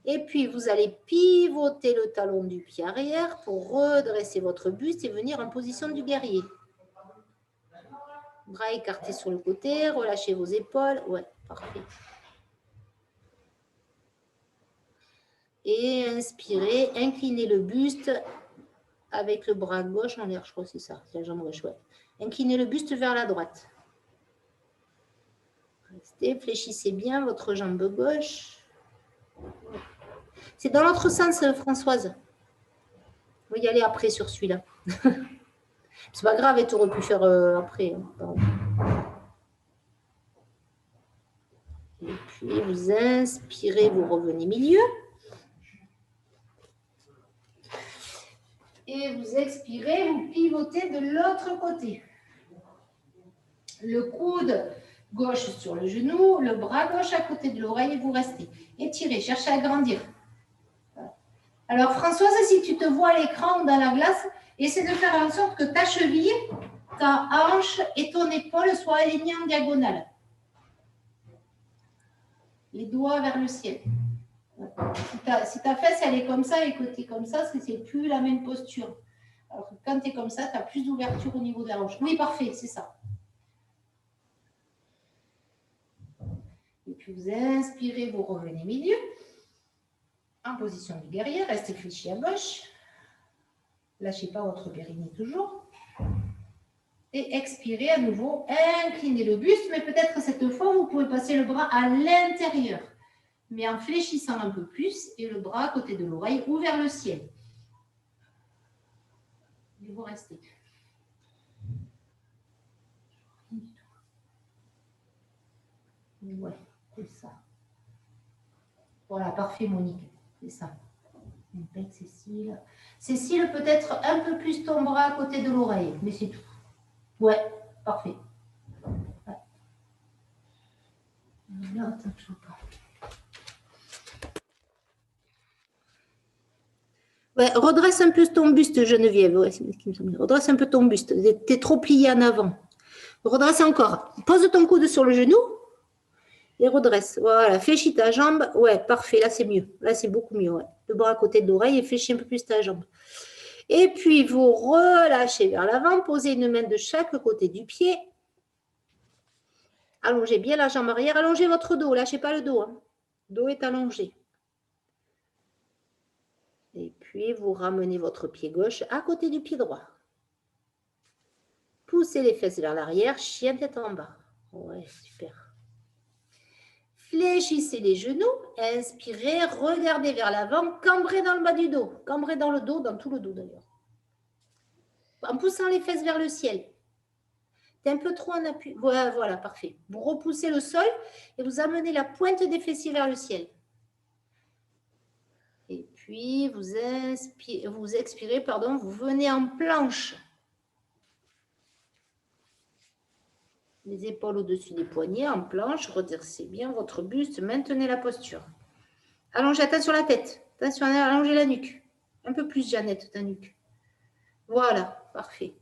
Et puis, vous allez pivoter le talon du pied arrière pour redresser votre buste et venir en position du guerrier. Bras écartés sur le côté, relâchez vos épaules. Ouais, parfait. Et inspirez, inclinez le buste avec le bras gauche en l'air, je crois que c'est ça, c'est la jambe gauche, ouais. Inclinez le buste vers la droite. Restez, fléchissez bien votre jambe gauche. C'est dans l'autre sens, Françoise. On va y aller après sur celui-là. C'est pas grave, tu aurais pu faire après. Et puis, vous inspirez, vous revenez milieu. Et vous expirez, vous pivotez de l'autre côté. Le coude gauche sur le genou, le bras gauche à côté de l'oreille et vous restez. Étirez, cherchez à grandir. Alors, Françoise, si tu te vois à l'écran ou dans la glace, essaie de faire en sorte que ta cheville, ta hanche et ton épaule soient alignées en diagonale. Les doigts vers le ciel. Si ta fesse, elle est comme ça et que tu es comme ça, c'est plus la même posture. Alors que quand tu es comme ça, tu as plus d'ouverture au niveau de la hanche. Oui, parfait, c'est ça. Et puis vous inspirez, vous revenez milieu. En position du guerrier, restez fléchi à gauche. Lâchez pas votre périnée toujours. Et expirez à nouveau, inclinez le buste, mais peut-être que cette fois, vous pouvez passer le bras à l'intérieur, mais en fléchissant un peu plus et le bras à côté de l'oreille ou vers le ciel. Et vous restez. Ouais, c'est ça. Voilà, parfait, Monique. C'est ça. Impec, Cécile. Cécile, peut-être un peu plus ton bras à côté de l'oreille, mais c'est tout. Ouais, parfait. Ouais. Là, attends, je vois pas. Ouais, redresse un peu ton buste, Geneviève. Ouais, c'est ce qui me semble. Redresse un peu ton buste. Tu es trop plié en avant. Redresse encore. Pose ton coude sur le genou et redresse. Voilà, fléchis ta jambe. Ouais, parfait. Là, c'est mieux. Là, c'est beaucoup mieux. Ouais. Le bras à côté de l'oreille et fléchis un peu plus ta jambe. Et puis, vous relâchez vers l'avant. Posez une main de chaque côté du pied. Allongez bien la jambe arrière. Allongez votre dos. Lâchez pas le dos. Hein. Le dos est allongé. Et puis, vous ramenez votre pied gauche à côté du pied droit. Poussez les fesses vers l'arrière, chien tête en bas. Ouais, super. Fléchissez les genoux, inspirez, regardez vers l'avant, cambrez dans le bas du dos. Cambrez dans le dos, dans tout le dos d'ailleurs. En poussant les fesses vers le ciel. T'es un peu trop en appui. Voilà, voilà, parfait. Vous repoussez le sol et vous amenez la pointe des fessiers vers le ciel. Et puis, vous expirez, pardon, vous venez en planche. Les épaules au-dessus des poignets, en planche, redressez bien votre buste, maintenez la posture. Allongez, attention la tête, attention à allonger la nuque. Un peu plus, Jeannette, ta nuque. Voilà, parfait.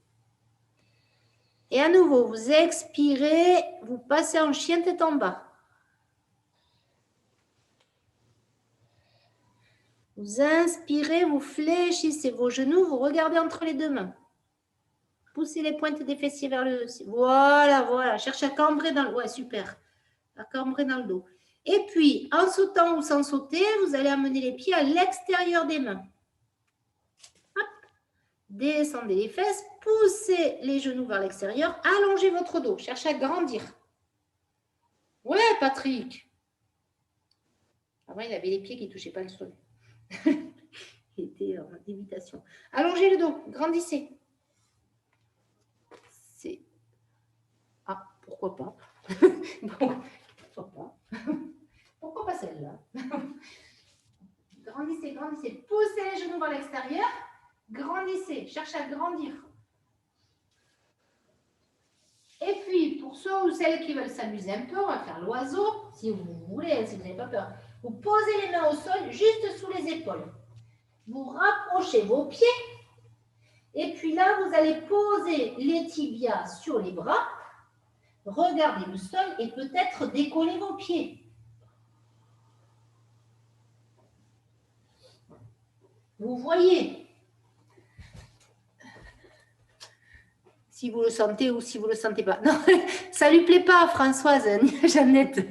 Et à nouveau, vous expirez, vous passez en chien tête en bas. Vous inspirez, vous fléchissez vos genoux, vous regardez entre les deux mains. Poussez les pointes des fessiers vers le... Voilà, voilà. Cherchez à cambrer dans le... Ouais, super. À cambrer dans le dos. Et puis, en sautant ou sans sauter, vous allez amener les pieds à l'extérieur des mains. Hop. Descendez les fesses, poussez les genoux vers l'extérieur, allongez votre dos. Cherchez à grandir. Ouais, Patrick. Avant, il avait les pieds qui ne touchaient pas le sol. Il était en lévitation. Allongez le dos, grandissez. C'est... Ah, pourquoi pas. Bon, pourquoi pas. Pourquoi pas celle-là? Grandissez, grandissez. Poussez les genoux vers l'extérieur. Grandissez. Cherchez à grandir. Et puis, pour ceux ou celles qui veulent s'amuser un peu, on va faire l'oiseau, si vous voulez, si vous n'avez pas peur. Vous posez les mains au sol, juste sous les épaules. Vous rapprochez vos pieds. Et puis là, vous allez poser les tibias sur les bras. Regardez le sol et peut-être décoller vos pieds. Vous voyez, si vous le sentez ou si vous ne le sentez pas. Non, ça ne lui plaît pas, Françoise, Jeannette.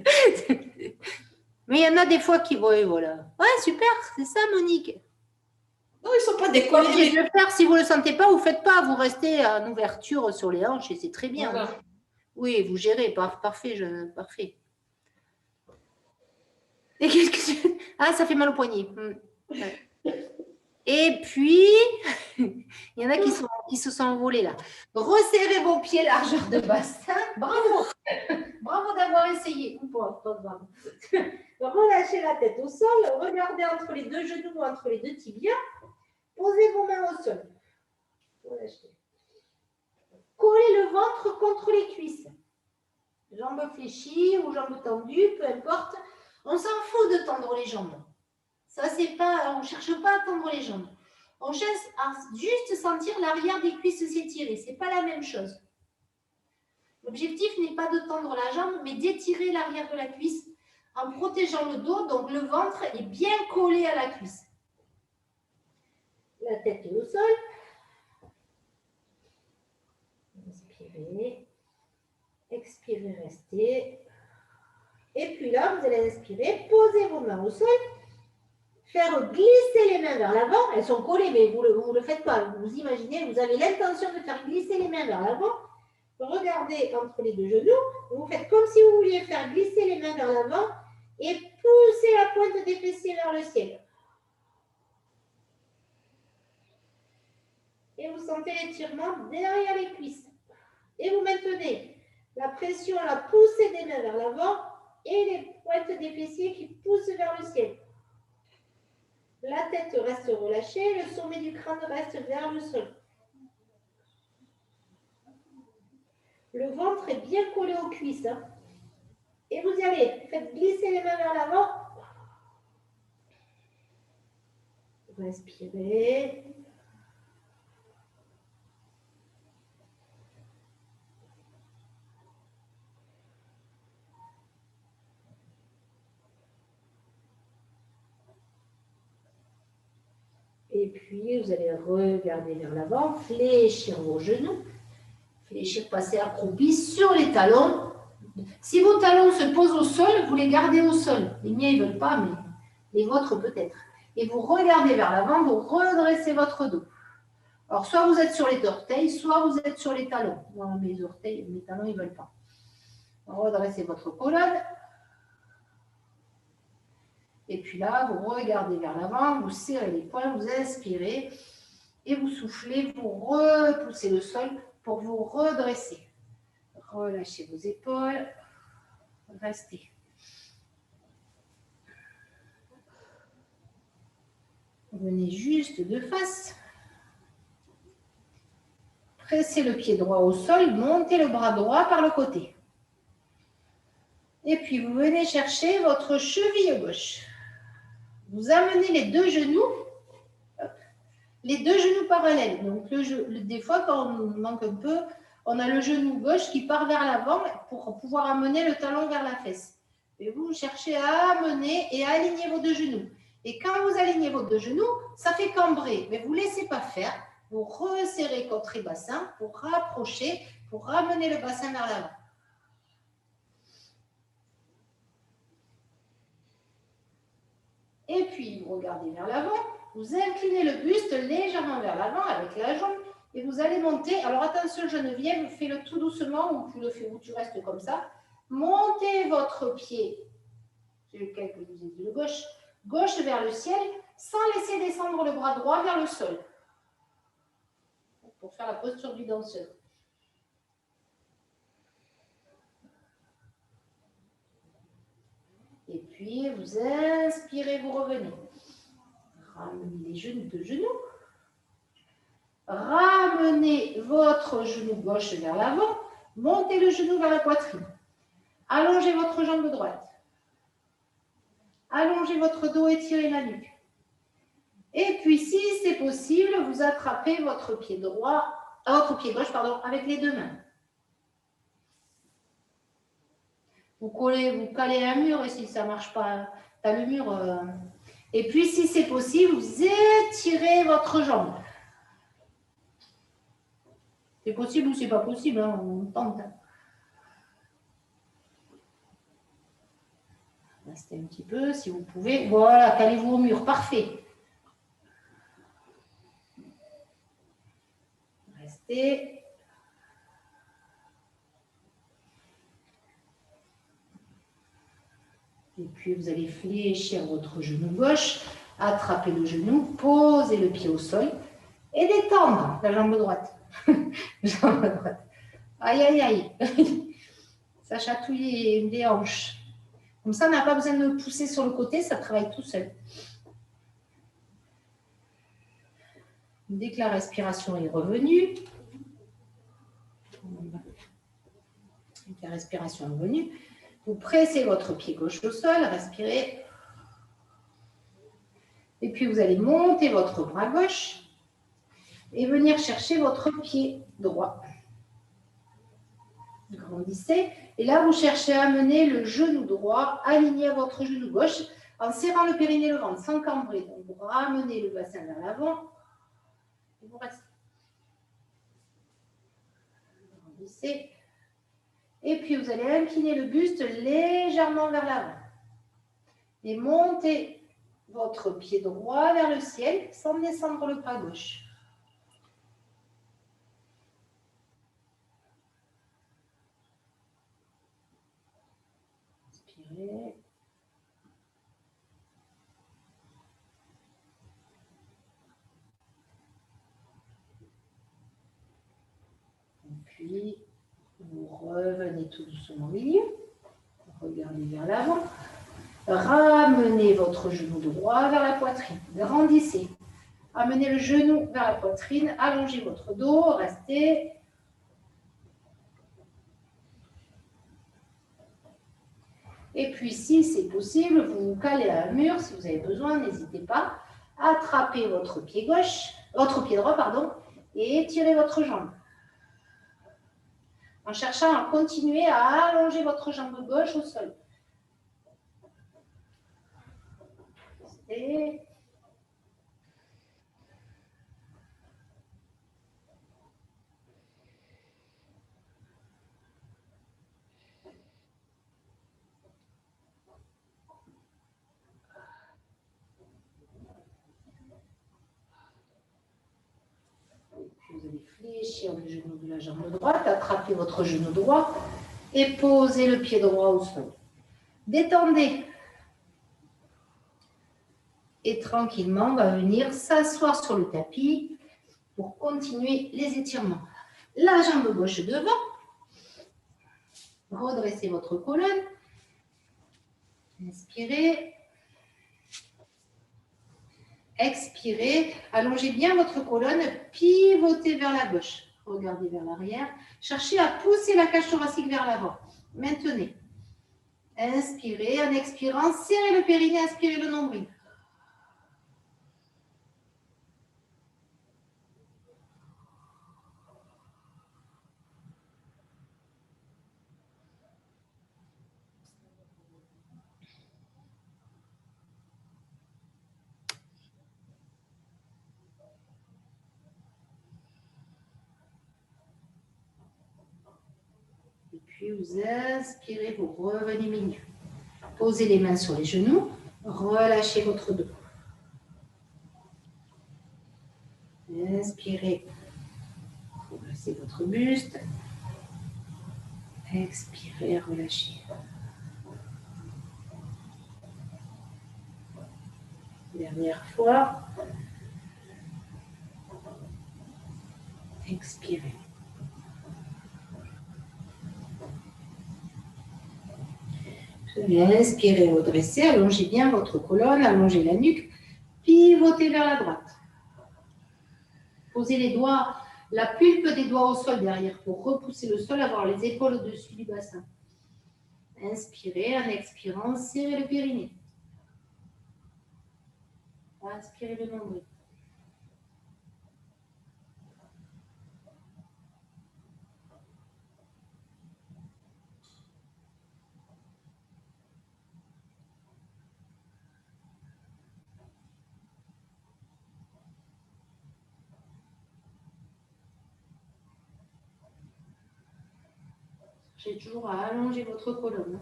Mais il y en a des fois qui voient, voilà. Ouais, super, c'est ça, Monique. Non, ils ne sont pas décollés. Vous pouvez le faire, si vous ne le sentez pas, vous ne faites pas. Vous restez en ouverture sur les hanches et c'est très bien. Voilà. Oui, vous gérez, parfait, parfait. Et qu'est-ce que tu... Ah, ça fait mal au poignet. Ouais. Et puis, il y en a qui se sont envolés là. Resserrez vos pieds largeur de bassin. Bravo. Bravo d'avoir essayé. Relâchez la tête au sol. Regardez entre les deux genoux, entre les deux tibias. Posez vos mains au sol. Relâchez. Collez le ventre contre les cuisses. Jambes fléchies ou jambes tendues, peu importe. On s'en fout de tendre les jambes. Ça, c'est pas, on ne cherche pas à tendre les jambes. On cherche à juste sentir l'arrière des cuisses s'étirer. Ce n'est pas la même chose. L'objectif n'est pas de tendre la jambe, mais d'étirer l'arrière de la cuisse en protégeant le dos. Donc, le ventre est bien collé à la cuisse. La tête est au sol. Inspirez. Expirez, restez. Et puis là, vous allez inspirer, posez vos mains au sol. Faire glisser les mains vers l'avant. Elles sont collées, mais vous ne le faites pas. Vous imaginez, vous avez l'intention de faire glisser les mains vers l'avant. Regardez entre les deux genoux. Vous faites comme si vous vouliez faire glisser les mains vers l'avant et pousser la pointe des fessiers vers le ciel. Et vous sentez l'étirement derrière les cuisses. Et vous maintenez la pression, la poussée des mains vers l'avant et les pointes des fessiers qui poussent vers le ciel. La tête reste relâchée, le sommet du crâne reste vers le sol. Le ventre est bien collé aux cuisses. Hein. Et vous y allez, faites glisser les mains vers l'avant. Respirez. Et puis, vous allez regarder vers l'avant, fléchir vos genoux, fléchir, passer accroupi sur les talons. Si vos talons se posent au sol, vous les gardez au sol. Les miens, ils ne veulent pas, mais les vôtres peut-être. Et vous regardez vers l'avant, vous redressez votre dos. Alors, soit vous êtes sur les orteils, soit vous êtes sur les talons. Non, mes orteils, mes talons, ils ne veulent pas. Redressez votre colonne. Et puis là, vous regardez vers l'avant, vous serrez les poings, vous inspirez et vous soufflez, vous repoussez le sol pour vous redresser. Relâchez vos épaules, restez. Venez juste de face. Pressez le pied droit au sol, montez le bras droit par le côté. Et puis, vous venez chercher votre cheville gauche. Vous amenez les deux genoux parallèles. Donc, des fois, quand on manque un peu, on a le genou gauche qui part vers l'avant pour pouvoir amener le talon vers la fesse. Et vous cherchez à amener et à aligner vos deux genoux. Et quand vous alignez vos deux genoux, ça fait cambrer. Mais vous ne laissez pas faire. Vous resserrez contre les bassins pour rapprocher, pour ramener le bassin vers l'avant. Et puis, vous regardez vers l'avant, vous inclinez le buste légèrement vers l'avant avec la jambe et vous allez monter. Alors attention Geneviève, fais-le tout doucement ou tu restes comme ça. Montez votre pied, c'est lequel que vous avez dit, le gauche vers le ciel, sans laisser descendre le bras droit vers le sol. Pour faire la posture du danseur. Et puis, vous inspirez, vous revenez. Ramenez les genoux de genoux. Ramenez votre genou gauche vers l'avant. Montez le genou vers la poitrine. Allongez votre jambe droite. Allongez votre dos, étirez la nuque. Et puis, si c'est possible, vous attrapez votre pied droit, votre pied gauche, pardon, avec les deux mains. Vous calez un mur et si ça ne marche pas, tu as le mur. Et puis, si c'est possible, vous étirez votre jambe. C'est possible ou c'est pas possible, hein, on tente. Restez un petit peu, si vous pouvez. Voilà, calez-vous au mur, parfait. Restez. Et puis, vous allez fléchir votre genou gauche, attraper le genou, poser le pied au sol et détendre la jambe droite. Jambe droite. Aïe, aïe, aïe. Ça chatouille les hanches. Comme ça, on n'a pas besoin de pousser sur le côté, ça travaille tout seul. Dès que la respiration est revenue, vous pressez votre pied gauche au sol, respirez. Et puis, vous allez monter votre bras gauche et venir chercher votre pied droit. Grandissez. Et là, vous cherchez à amener le genou droit aligné à votre genou gauche en serrant le périnée et le ventre, sans cambrer. Donc, vous ramenez le bassin vers l'avant et vous restez. Grandissez. Et puis, vous allez incliner le buste légèrement vers l'avant. Et montez votre pied droit vers le ciel sans descendre le bras gauche. Inspirez. Puis, vous revenez tout doucement au milieu. Regardez vers l'avant. Ramenez votre genou droit vers la poitrine. Grandissez. Amenez le genou vers la poitrine. Allongez votre dos. Restez. Et puis, si c'est possible, vous vous calez à un mur. Si vous avez besoin, n'hésitez pas. Attrapez votre pied gauche, votre pied droit, pardon, et étirez votre jambe. En cherchant à continuer à allonger votre jambe gauche au sol. Et vous allez fléchir le genou de la jambe droite, attrapez votre genou droit et posez le pied droit au sol. Détendez. Et tranquillement, on va venir s'asseoir sur le tapis pour continuer les étirements. La jambe gauche devant. Redressez votre colonne. Inspirez. Expirez. Allongez bien votre colonne. Pivotez vers la gauche. Regardez vers l'arrière. Cherchez à pousser la cage thoracique vers l'avant. Maintenez. Inspirez. En expirant, serrez le périnée. Inspirez le nombril. Puis vous inspirez, vous revenez milieu. Posez les mains sur les genoux, relâchez votre dos. Inspirez, relâchez votre buste. Expirez, relâchez. Dernière fois. Expirez. Inspirez, redressez, allongez bien votre colonne, allongez la nuque, pivotez vers la droite. Posez les doigts, la pulpe des doigts au sol derrière pour repousser le sol, avoir les épaules au-dessus du bassin. Inspirez, en expirant, serrez le périnée. Inspirez le nombril. Cherchez toujours à allonger votre colonne.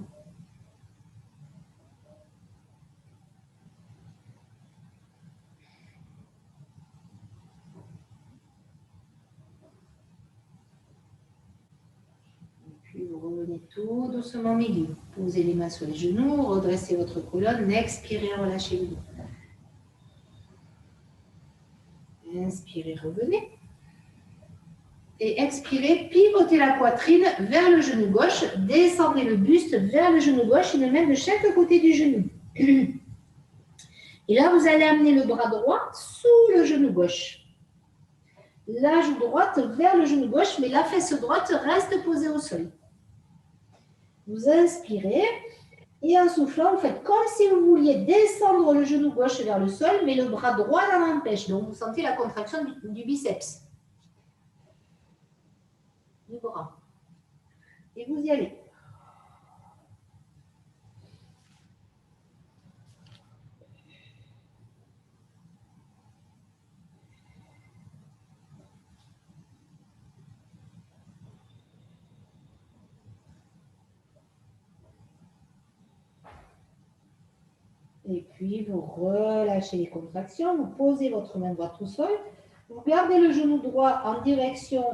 Puis vous revenez tout doucement au milieu. Posez les mains sur les genoux, redressez votre colonne, expirez, relâchez le dos. Inspirez, revenez. Et expirez, pivotez la poitrine vers le genou gauche, descendez le buste vers le genou gauche, une main de chaque côté du genou. Et là, vous allez amener le bras droit sous le genou gauche. La joue droite vers le genou gauche, mais la fesse droite reste posée au sol. Vous inspirez et en soufflant, vous faites comme si vous vouliez descendre le genou gauche vers le sol, mais le bras droit l'en empêche. Donc, vous sentez la contraction du biceps, du bras. Et vous y allez. Et puis, vous relâchez les contractions, vous posez votre main droite au sol, vous gardez le genou droit en direction,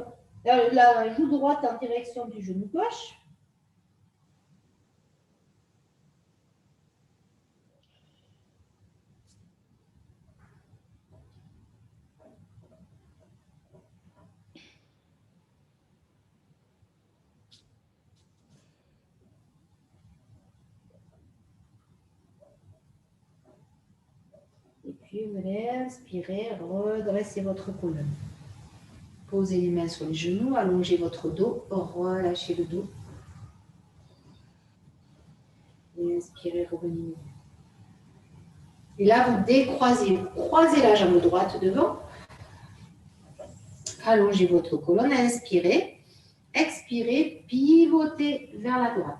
la joue droite en direction du genou gauche. Et puis, vous allez inspirer, redresser votre colonne. Posez les mains sur les genoux, allongez votre dos, relâchez le dos. Et inspirez, revenez. Et là, vous décroisez, croisez la jambe droite devant. Allongez votre colonne, inspirez. Expirez, pivotez vers la droite.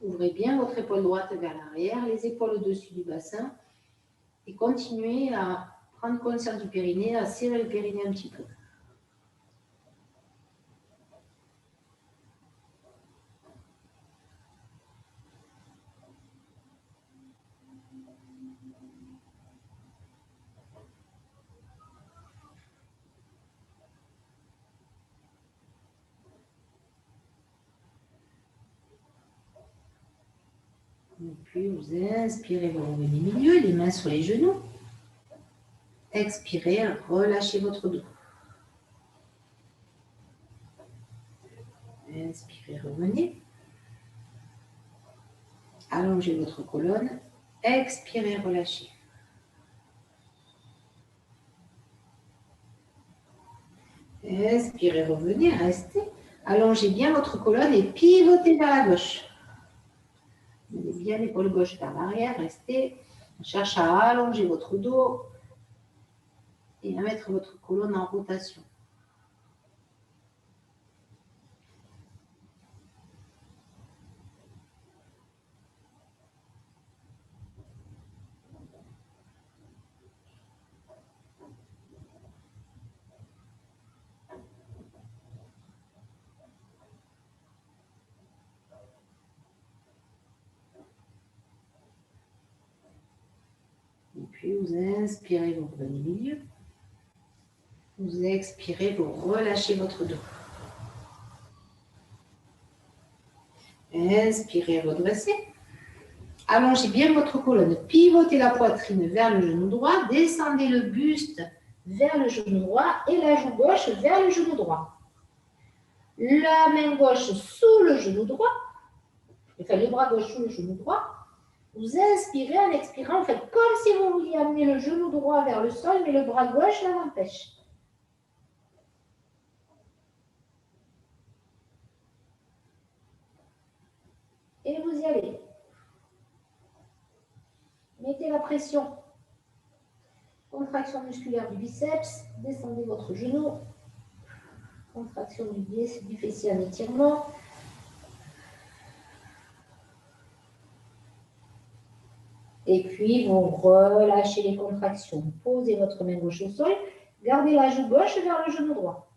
Ouvrez bien votre épaule droite vers l'arrière, les épaules au-dessus du bassin. Et continuez à prendre conscience du périnée, à serrer le périnée un petit peu. Et puis vous inspirez, vous revenez au milieu, les mains sur les genoux. Expirez, relâchez votre dos. Inspirez, revenez. Allongez votre colonne. Expirez, relâchez. Inspirez, revenez, restez. Allongez bien votre colonne et pivotez vers la gauche. Menez bien l'épaule gauche vers l'arrière, restez. Cherchez à allonger votre dos et à mettre votre colonne en rotation. Et puis vous inspirez, vous revenez au milieu. Vous expirez, vous relâchez votre dos. Inspirez, redressez. Allongez bien votre colonne. Pivotez la poitrine vers le genou droit. Descendez le buste vers le genou droit et la joue gauche vers le genou droit. La main gauche sous le genou droit, enfin le bras gauche sous le genou droit. Vous inspirez, en expirant, faites comme si vous vouliez amener le genou droit vers le sol, mais le bras gauche l'en empêche. Et vous y allez. Mettez la pression. Contraction musculaire du biceps. Descendez votre genou. Contraction du fessier en étirement. Et puis, vous relâchez les contractions. Posez votre main gauche au sol. Gardez la joue gauche vers le genou droit.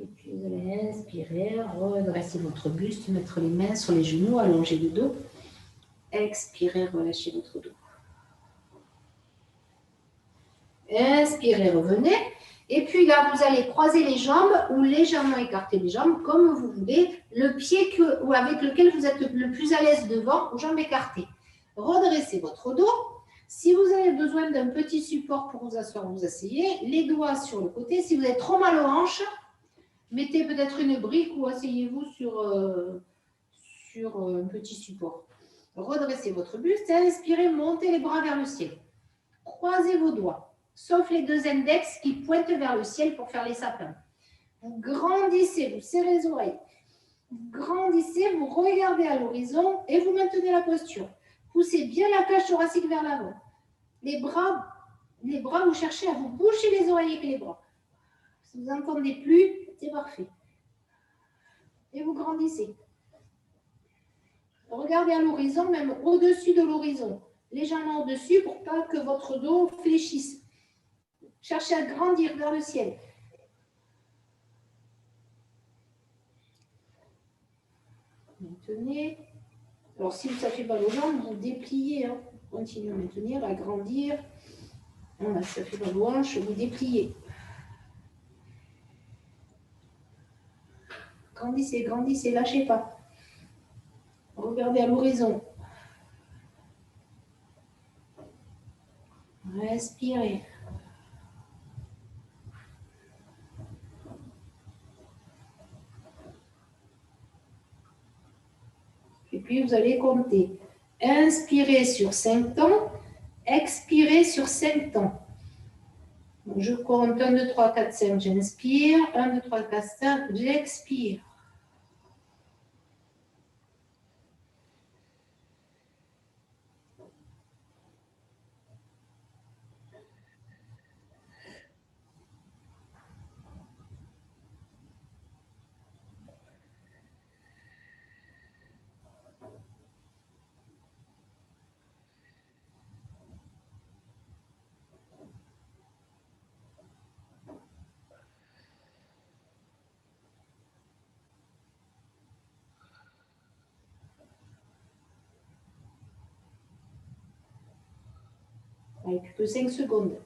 Et puis, vous allez inspirer, redresser votre buste, mettre les mains sur les genoux, allonger le dos. Expirez, relâchez votre dos. Inspirez, revenez. Et puis là, vous allez croiser les jambes ou légèrement écarter les jambes, comme vous voulez. Le pied ou avec lequel vous êtes le plus à l'aise devant, aux jambes écartées. Redressez votre dos. Si vous avez besoin d'un petit support pour vous asseoir, vous asseyez. Les doigts sur le côté. Si vous avez trop mal aux hanches, mettez peut-être une brique ou asseyez-vous sur un petit support. Redressez votre buste. Inspirez, montez les bras vers le ciel. Croisez vos doigts, sauf les deux index qui pointent vers le ciel pour faire les sapins. Vous grandissez, vous serrez les oreilles. Vous grandissez, vous regardez à l'horizon et vous maintenez la posture. Poussez bien la cage thoracique vers l'avant. Les bras, vous cherchez à vous boucher les oreilles avec les bras. Si vous n'entendez plus, c'est parfait. Et vous grandissez. Regardez à l'horizon, même au-dessus de l'horizon. Légèrement au-dessus pour pas que votre dos fléchisse. Cherchez à grandir vers le ciel. Maintenez. Alors, si ça fait mal aux jambes, vous dépliez. Hein. Continuez à maintenir, à grandir. Voilà, ça fait mal aux hanches, vous dépliez. Grandissez, grandissez, lâchez pas. Regardez à l'horizon. Respirez. Et puis, vous allez compter. Inspirez sur 5 temps. Expirez sur 5 temps. Donc, je compte 1, 2, 3, 4, 5. J'inspire. 1, 2, 3, 4, 5. J'expire. Allez, plus que 5 secondes.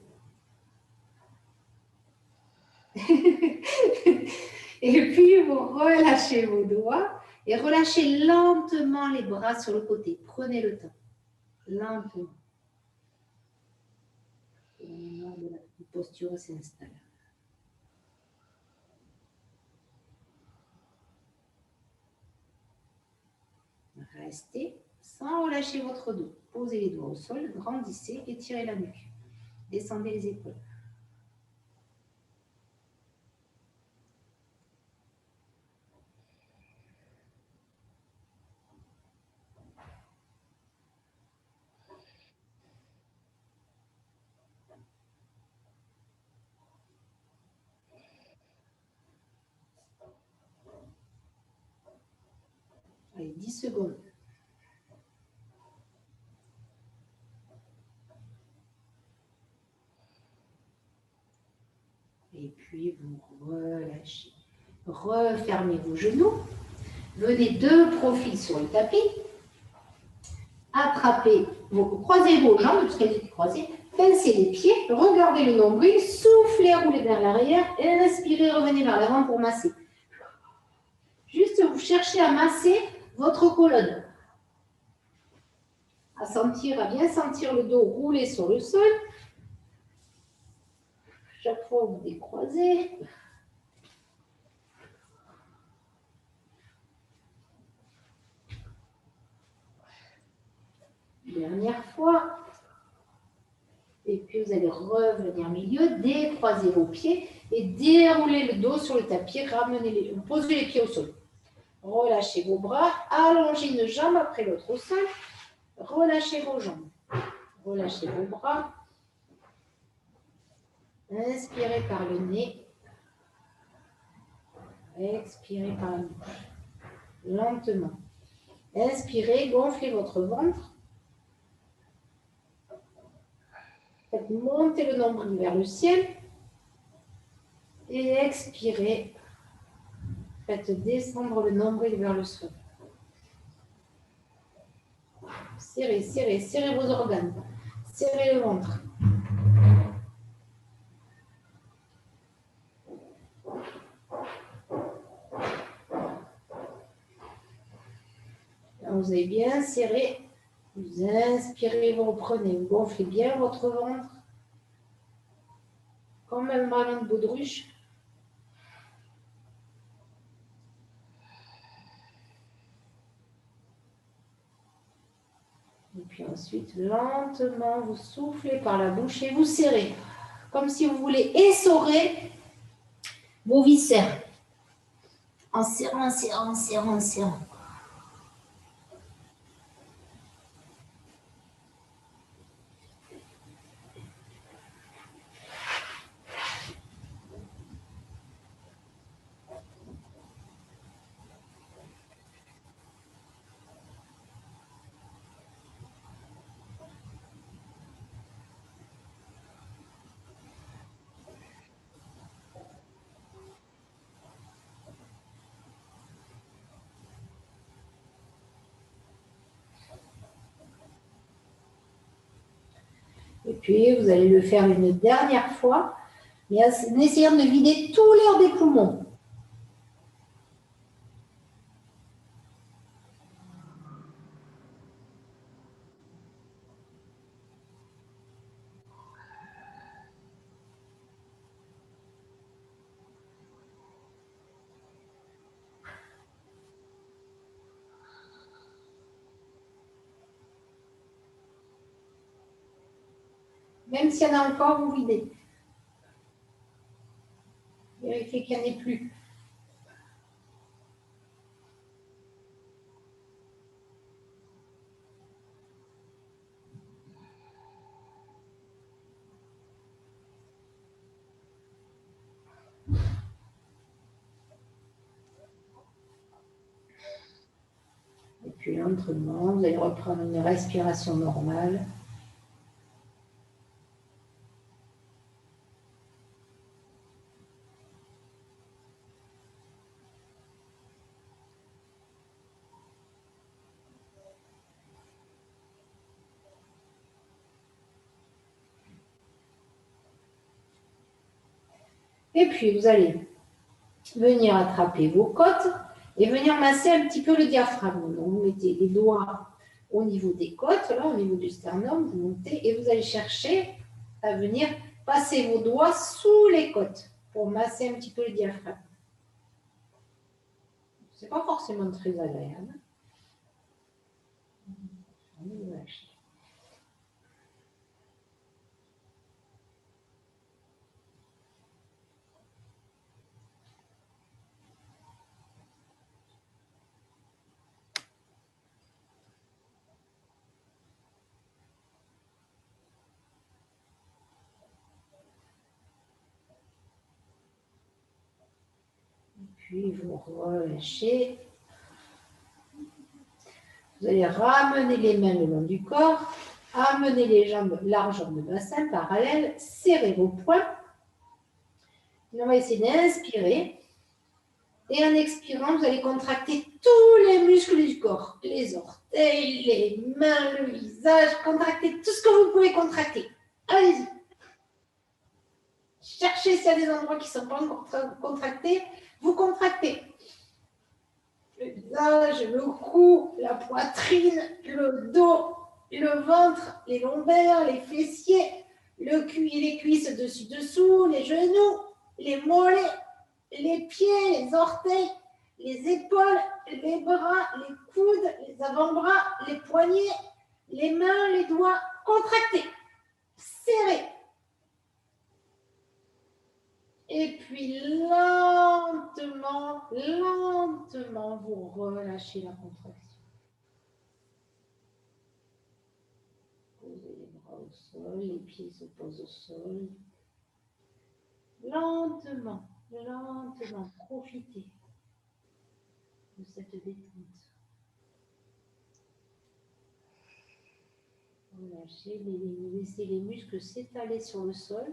Et puis, vous relâchez vos doigts et relâchez lentement les bras sur le côté. Prenez le temps. Lentement. La posture s'installe. Restez sans relâcher votre dos. Posez les doigts au sol, grandissez, étirez la nuque. Descendez les épaules. Allez, 10 secondes. Et puis, vous relâchez. Refermez vos genoux. Venez de profil sur le tapis. Attrapez, croisez vos jambes, parce qu'elles étaient croisées. Pincez les pieds. Regardez le nombril. Soufflez, roulez vers l'arrière. Inspirez, revenez vers l'avant pour masser. Juste, vous cherchez à masser votre colonne. À bien sentir le dos rouler sur le sol. Chaque fois, vous décroisez. Dernière fois. Et puis, vous allez revenir au milieu, décroiser vos pieds et dérouler le dos sur le tapis. Posez les pieds au sol. Relâchez vos bras, allongez une jambe après l'autre au sol. Relâchez vos jambes. Relâchez vos bras. Inspirez par le nez. Expirez par la bouche. Lentement. Inspirez, gonflez votre ventre. Faites monter le nombril vers le ciel. Et expirez. Faites descendre le nombril vers le sol. Serrez, serrez, serrez vos organes. Serrez le ventre. Là, vous avez bien serré. Vous inspirez, vous reprenez. Vous gonflez bien votre ventre. Comme un ballon de baudruche. Et puis ensuite, lentement, vous soufflez par la bouche et vous serrez. Comme si vous voulez essorer vos viscères. En serrant, en serrant, en serrant, en serrant. Et puis, vous allez le faire une dernière fois, mais en essayant de vider tout l'air des poumons. Même s'il y en a encore, vous videz. Vérifiez qu'il n'y en ait plus. Et puis lentement, vous allez reprendre une respiration normale. Et puis, vous allez venir attraper vos côtes et venir masser un petit peu le diaphragme. Donc, vous mettez les doigts au niveau des côtes, là, au niveau du sternum, vous montez et vous allez chercher à venir passer vos doigts sous les côtes pour masser un petit peu le diaphragme. Ce n'est pas forcément très agréable. Puis vous relâchez. Vous allez ramener les mains le long du corps, amener les jambes largeur de bassin parallèle, serrez vos poings. On va essayer d'inspirer. Et en expirant, vous allez contracter tous les muscles du corps. Les orteils, les mains, le visage. Contractez tout ce que vous pouvez contracter. Allez-y. Cherchez s'il y a des endroits qui ne sont pas encore contractés. Vous contractez. le visage, le cou, la poitrine, le dos, le ventre, les lombaires, les fessiers, le cul et les cuisses dessus-dessous, les genoux, les mollets, les pieds, les orteils, les épaules, les bras, les coudes, les avant-bras, les poignets, les mains, les doigts contractés, serrés. Et puis lentement, lentement, vous relâchez la contraction. Posez les bras au sol, les pieds se posent au sol. Lentement, lentement, profitez de cette détente. Relâchez, laissez les muscles s'étaler sur le sol.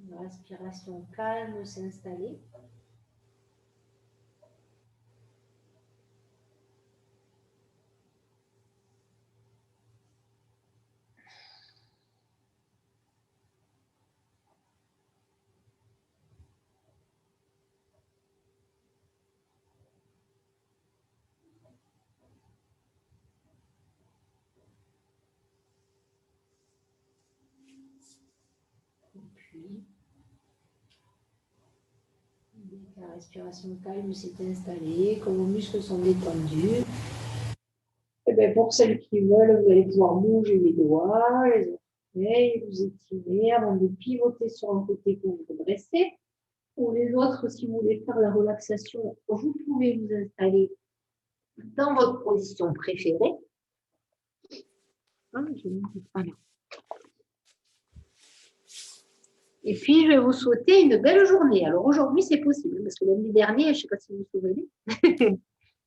Une respiration calme s'installer. Puis, dès que la respiration calme s'est installée, que vos muscles sont détendus, et bien pour celles qui veulent, vous allez pouvoir bouger les doigts, les orteils, vous étirer avant de pivoter sur un côté pour vous redresser. Ou les autres, si vous voulez faire la relaxation, vous pouvez vous installer dans votre position préférée. Voilà. Et puis, je vais vous souhaiter une belle journée. Alors, aujourd'hui, c'est possible, parce que lundi dernier, je ne sais pas si vous vous souvenez,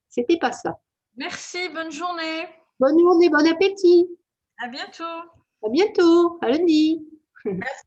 c'était pas ça. Merci, bonne journée. Bonne journée, bon appétit. À bientôt. À bientôt, à lundi. Merci.